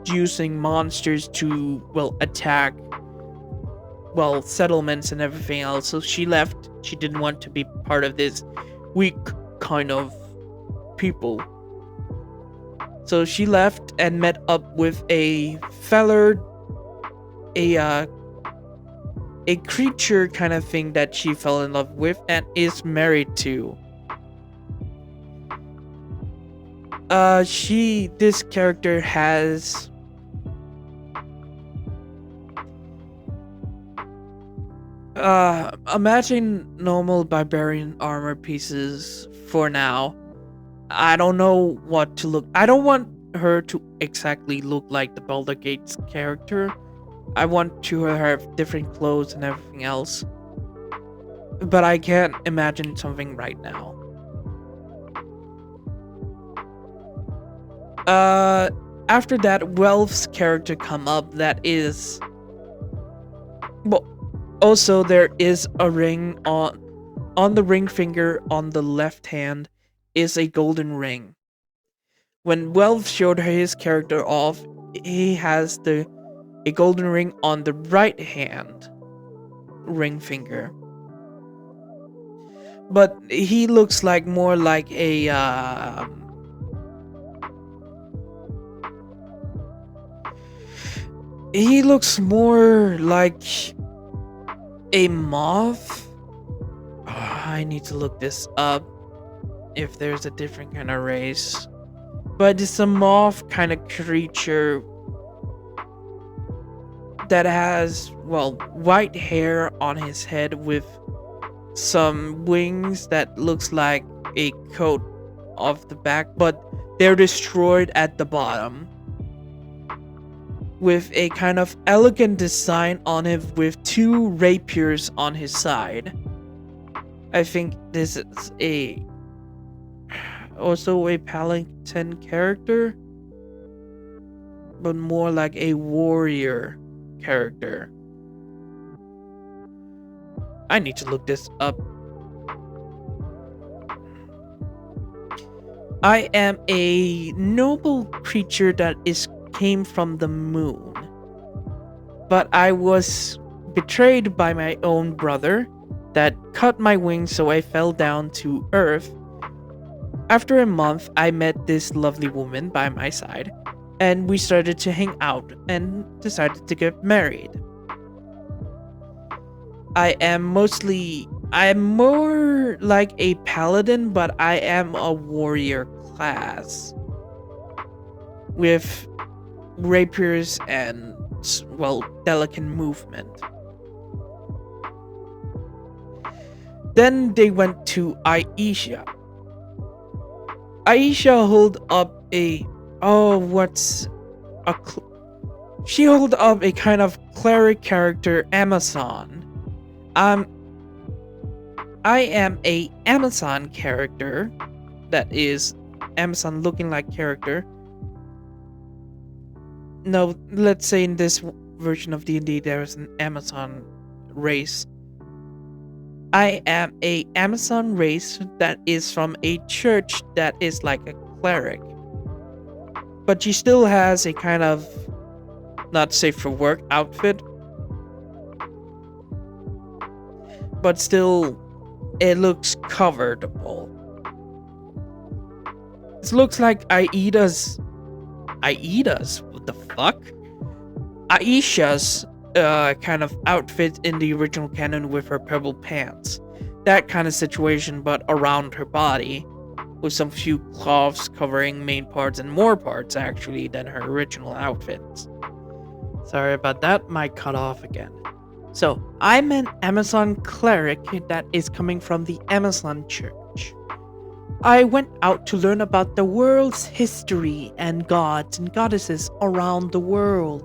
using monsters to, well, attack, well, settlements and everything else. So she left. She didn't want to be part of this weak kind of people. So she left and met up with a feller, a creature kind of thing that she fell in love with and is married to. This character has Imagine normal barbarian armor pieces for now. I don't know what to look. I don't want her to exactly look like the Baldur Gates character. I want to have different clothes and everything else. But I can't imagine something right now. After that, Welf's character come up. That is, well, also there is a ring on the ring finger on the left hand is a golden ring. When Welf showed his character off, he has a golden ring on the right hand ring finger. But he looks like more like a he looks more like a moth. I need to look this up if there's a different kind of race. But it's a moth kind of creature that has, well, white hair on his head with some wings that looks like a coat off the back, but they're destroyed at the bottom. With a kind of elegant design on it with two rapiers on his side. I think this is also a Paladin character, but more like a warrior character. I need to look this up. I am a noble creature that came from the moon, but I was betrayed by my own brother that cut my wings, so I fell down to earth. After a month, I met this lovely woman by my side, and we started to hang out and decided to get married. I am more like a paladin, but I am a warrior class with rapiers and, well, delicate movement. Then they went to Aisha. Aisha hold up she hold up a kind of cleric character, Amazon. I am a Amazon character, that is Amazon looking like character. No, let's say in this version of D&D there is an Amazon race. I am a Amazon race that is from a church that is like a cleric. But she still has a kind of not safe for work outfit. But still, it looks comfortable. It looks like Aida's, what the fuck? Aisha's kind of outfit in the original canon with her purple pants. That kind of situation, but around her body, with some few cloths covering main parts and more parts actually than her original outfits. Sorry about that, might cut off again. So, I'm an Amazon cleric that is coming from the Amazon Church. I went out to learn about the world's history and gods and goddesses around the world.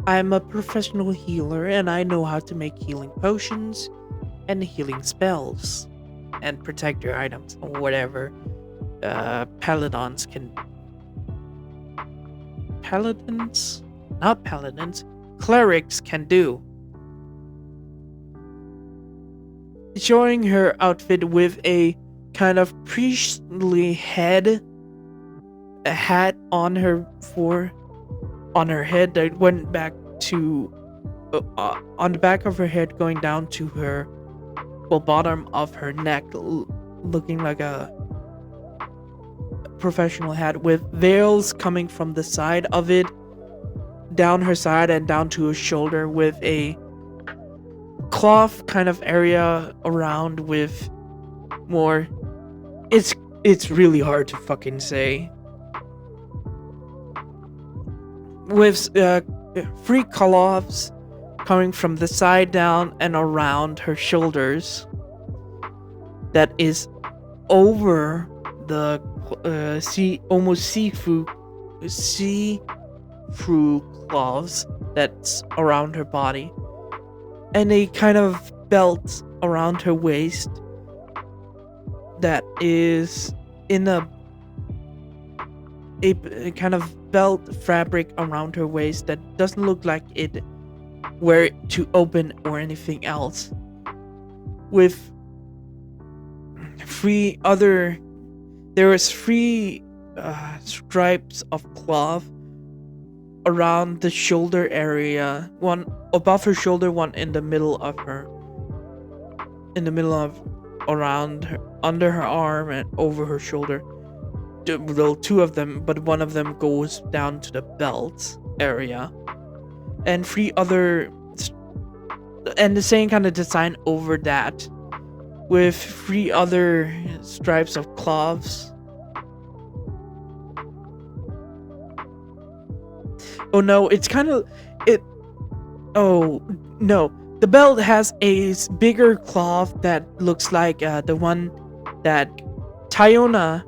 I am a professional healer and I know how to make healing potions and healing spells and protector items or whatever paladins can. Paladins? Not paladins. Clerics can do. Showing her outfit with a kind of priestly head, a hat on her head that went back to on the back of her head, going down to her, well, bottom of her neck, looking like a professional hat with veils coming from the side of it, down her side and down to her shoulder, with a cloth kind of area around with more. It's really hard to fucking say. With 3 cloths coming from the side down and around her shoulders that is over the almost see-through cloths that's around her body, and a kind of belt around her waist that is in a kind of belt fabric around her waist that doesn't look like it were it to open or anything else, with there is three stripes of cloth around the shoulder area, one above her shoulder, one in the middle of around her, under her arm and over her shoulder. Well, two of them, but one of them goes down to the belt area, and three other, and the same kind of design over that, with three other stripes of cloths. Oh no, it's kind of it. Oh no, the belt has a bigger cloth that looks like the one that Tyona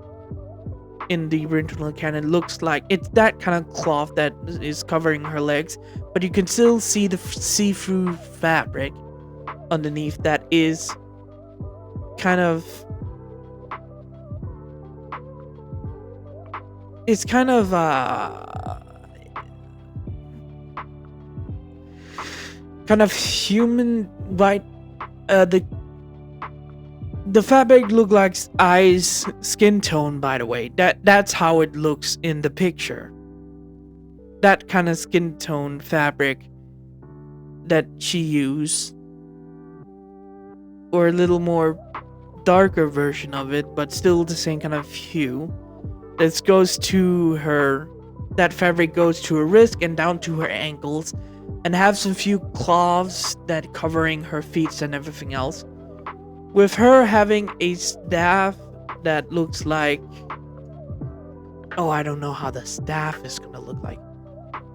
in the original canon looks like. It's that kind of cloth that is covering her legs, but you can still see the see-through fabric underneath that is kind of, it's kind of human white. The fabric look like Ai's skin tone, by the way. That's how it looks in the picture. That kind of skin tone fabric that she used, or a little more darker version of it, but still the same kind of hue. That fabric goes to her wrist and down to her ankles, and have some few cloths that covering her feet and everything else. With her having a staff that looks like, oh, I don't know how the staff is gonna look like.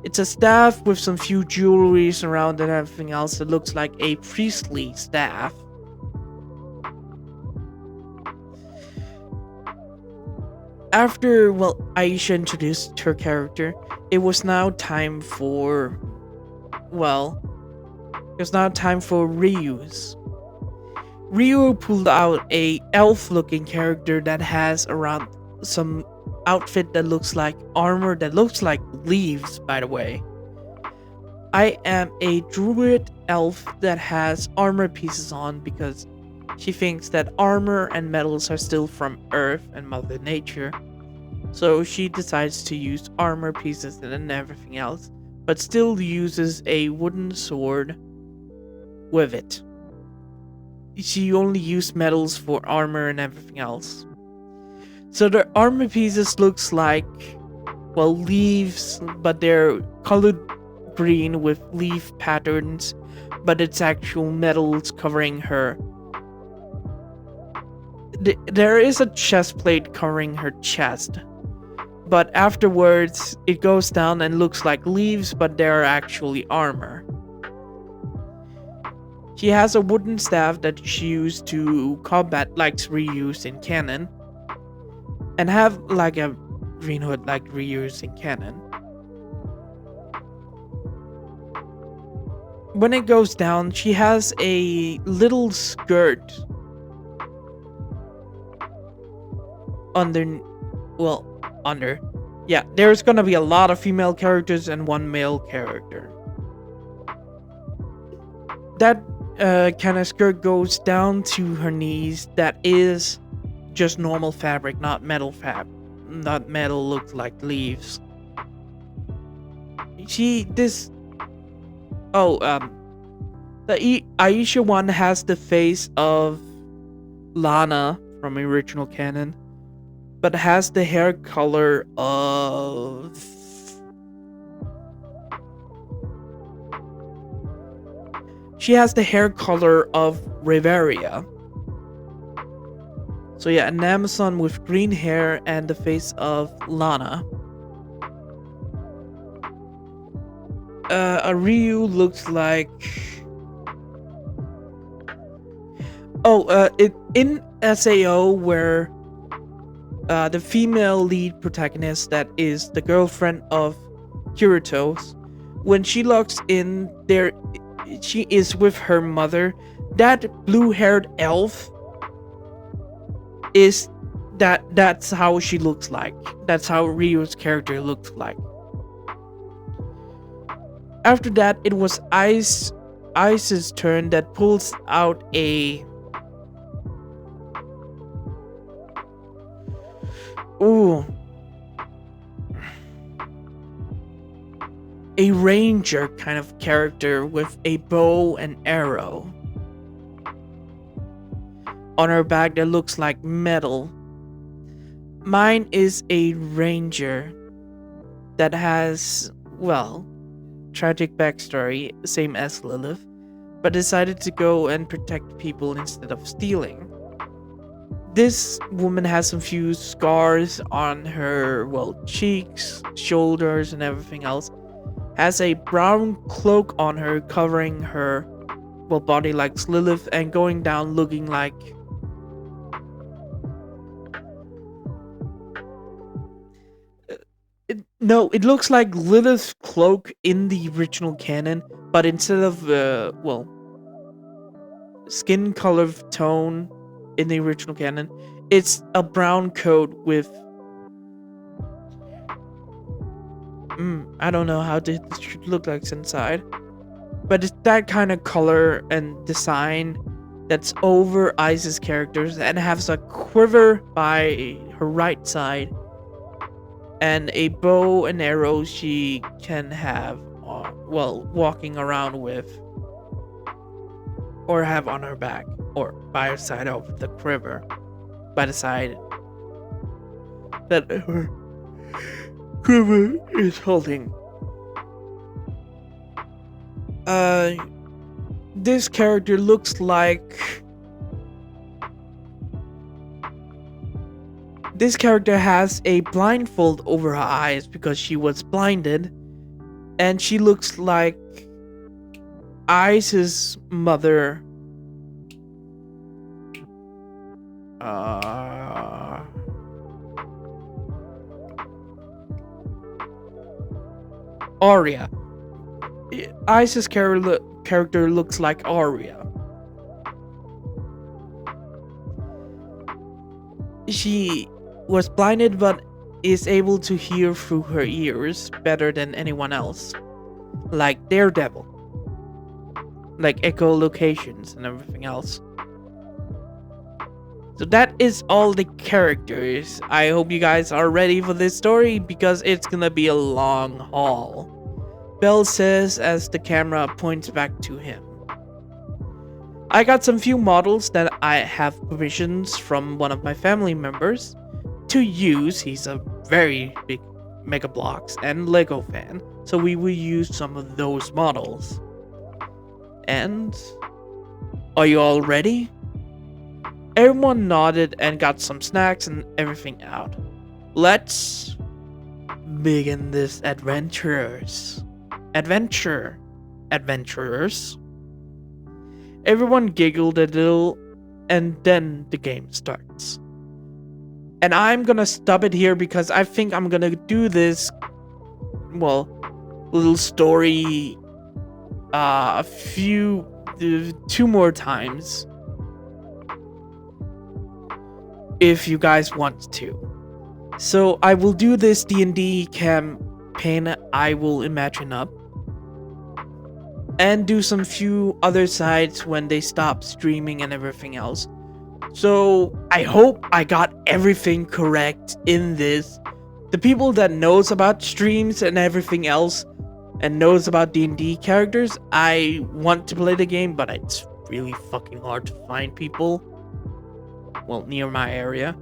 It's a staff with some few jewelries around and everything else that looks like a priestly staff. After, well, Aisha introduced her character, it was now time for Ryu's. Ryu pulled out a elf-looking character that has around some outfit that looks like armor that looks like leaves, by the way. I am a druid elf that has armor pieces on because she thinks that armor and metals are still from Earth and Mother Nature. So she decides to use armor pieces and everything else, but still uses a wooden sword with it. She only used metals for armor and everything else. So the armor pieces looks like, well, leaves, but they're colored green with leaf patterns, but it's actual metals covering her. There is a chest plate covering her chest, but afterwards it goes down and looks like leaves, but they're actually armor. She has a wooden staff that she used to combat like Ryu's in canon, and have like a green hood like Ryu's in canon. When it goes down, she has a little skirt under. Yeah, there's gonna be a lot of female characters and one male character. That kind of skirt goes down to her knees. That is just normal fabric, not metal not metal look like leaves. The Aisha one has the face of Lana from original canon, but has the hair color of Riveria. So yeah, an Amazon with green hair and the face of Lana. A Ryu looks like. Oh, in SAO where the female lead protagonist that is the girlfriend of Kirito's, when she logs in there, she is with her mother. That blue-haired elf is that's how she looks like. That's how Ryu's character looks like. After that, it was Ice's turn that pulls out a a ranger kind of character with a bow and arrow on her back that looks like metal. Mine is a ranger that has, well, tragic backstory, same as Lilith, but decided to go and protect people instead of stealing. This woman has some few scars on her, well, cheeks, shoulders, and everything else. Has a brown cloak on her covering her, well, body like Lilith, and going down looking like it looks like Lilith's cloak in the original canon, but instead of well, skin color tone in the original canon, it's a brown coat with I don't know how this should look like inside, but it's that kind of color and design that's over Ice's characters, and has a quiver by her right side and a bow and arrow she can have well, walking around with, or have on her back, or by her side of the quiver, by the side that her quiver is holding. This character looks like. This character has a blindfold over her eyes because she was blinded, and she looks like Ice's mother. Arya. Ice's character looks like Arya. She was blinded but is able to hear through her ears better than anyone else. Like Daredevil. Like echolocations and everything else. So that is all the characters. I hope you guys are ready for this story because it's gonna be a long haul. Bell says as the camera points back to him. I got some few models that I have permissions from one of my family members to use. He's a very big Mega Bloks and Lego fan, so we will use some of those models. And are you all ready? Everyone nodded and got some snacks and everything out. Let's begin this adventurers. Adventurers. Everyone giggled a little, and then the game starts. And I'm gonna stop it here because I think I'm gonna do this, well, little story two more times if you guys want to. So I will do this D&D campaign I will imagine up, and do some few other sides when they stop streaming and everything else. So I hope I got everything correct in this. The people that knows about streams and everything else and knows about D&D characters, I want to play the game, but it's really fucking hard to find people, well, near my area.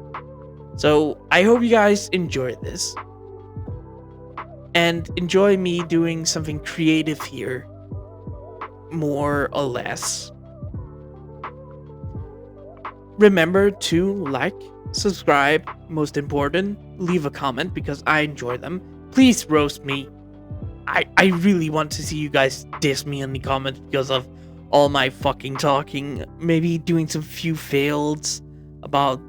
So I hope you guys enjoy this and enjoy me doing something creative here, more or less. Remember to like, subscribe, most important, leave a comment because I enjoy them. Please roast me. I really want to see you guys diss me in the comments because of all my fucking talking. Maybe doing some few fails about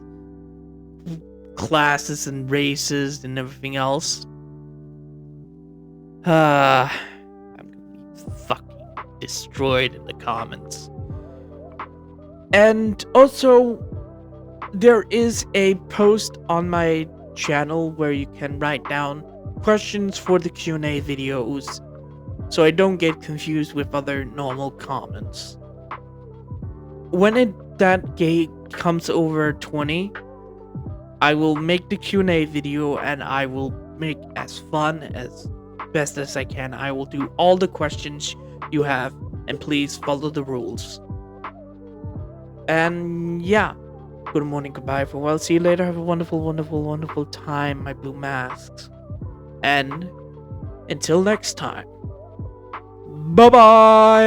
classes and races and everything else. I'm gonna be fucking destroyed in the comments. And also, there is a post on my channel where you can write down questions for the Q&A videos, so I don't get confused with other normal comments. When that gate comes over 20, I will make the Q&A video and I will make as fun as best as I can. I will do all the questions you have, and please follow the rules. And yeah, good morning, goodbye, farewell, see you later, have a wonderful, wonderful, wonderful time, my blue masks. And until next time, bye-bye!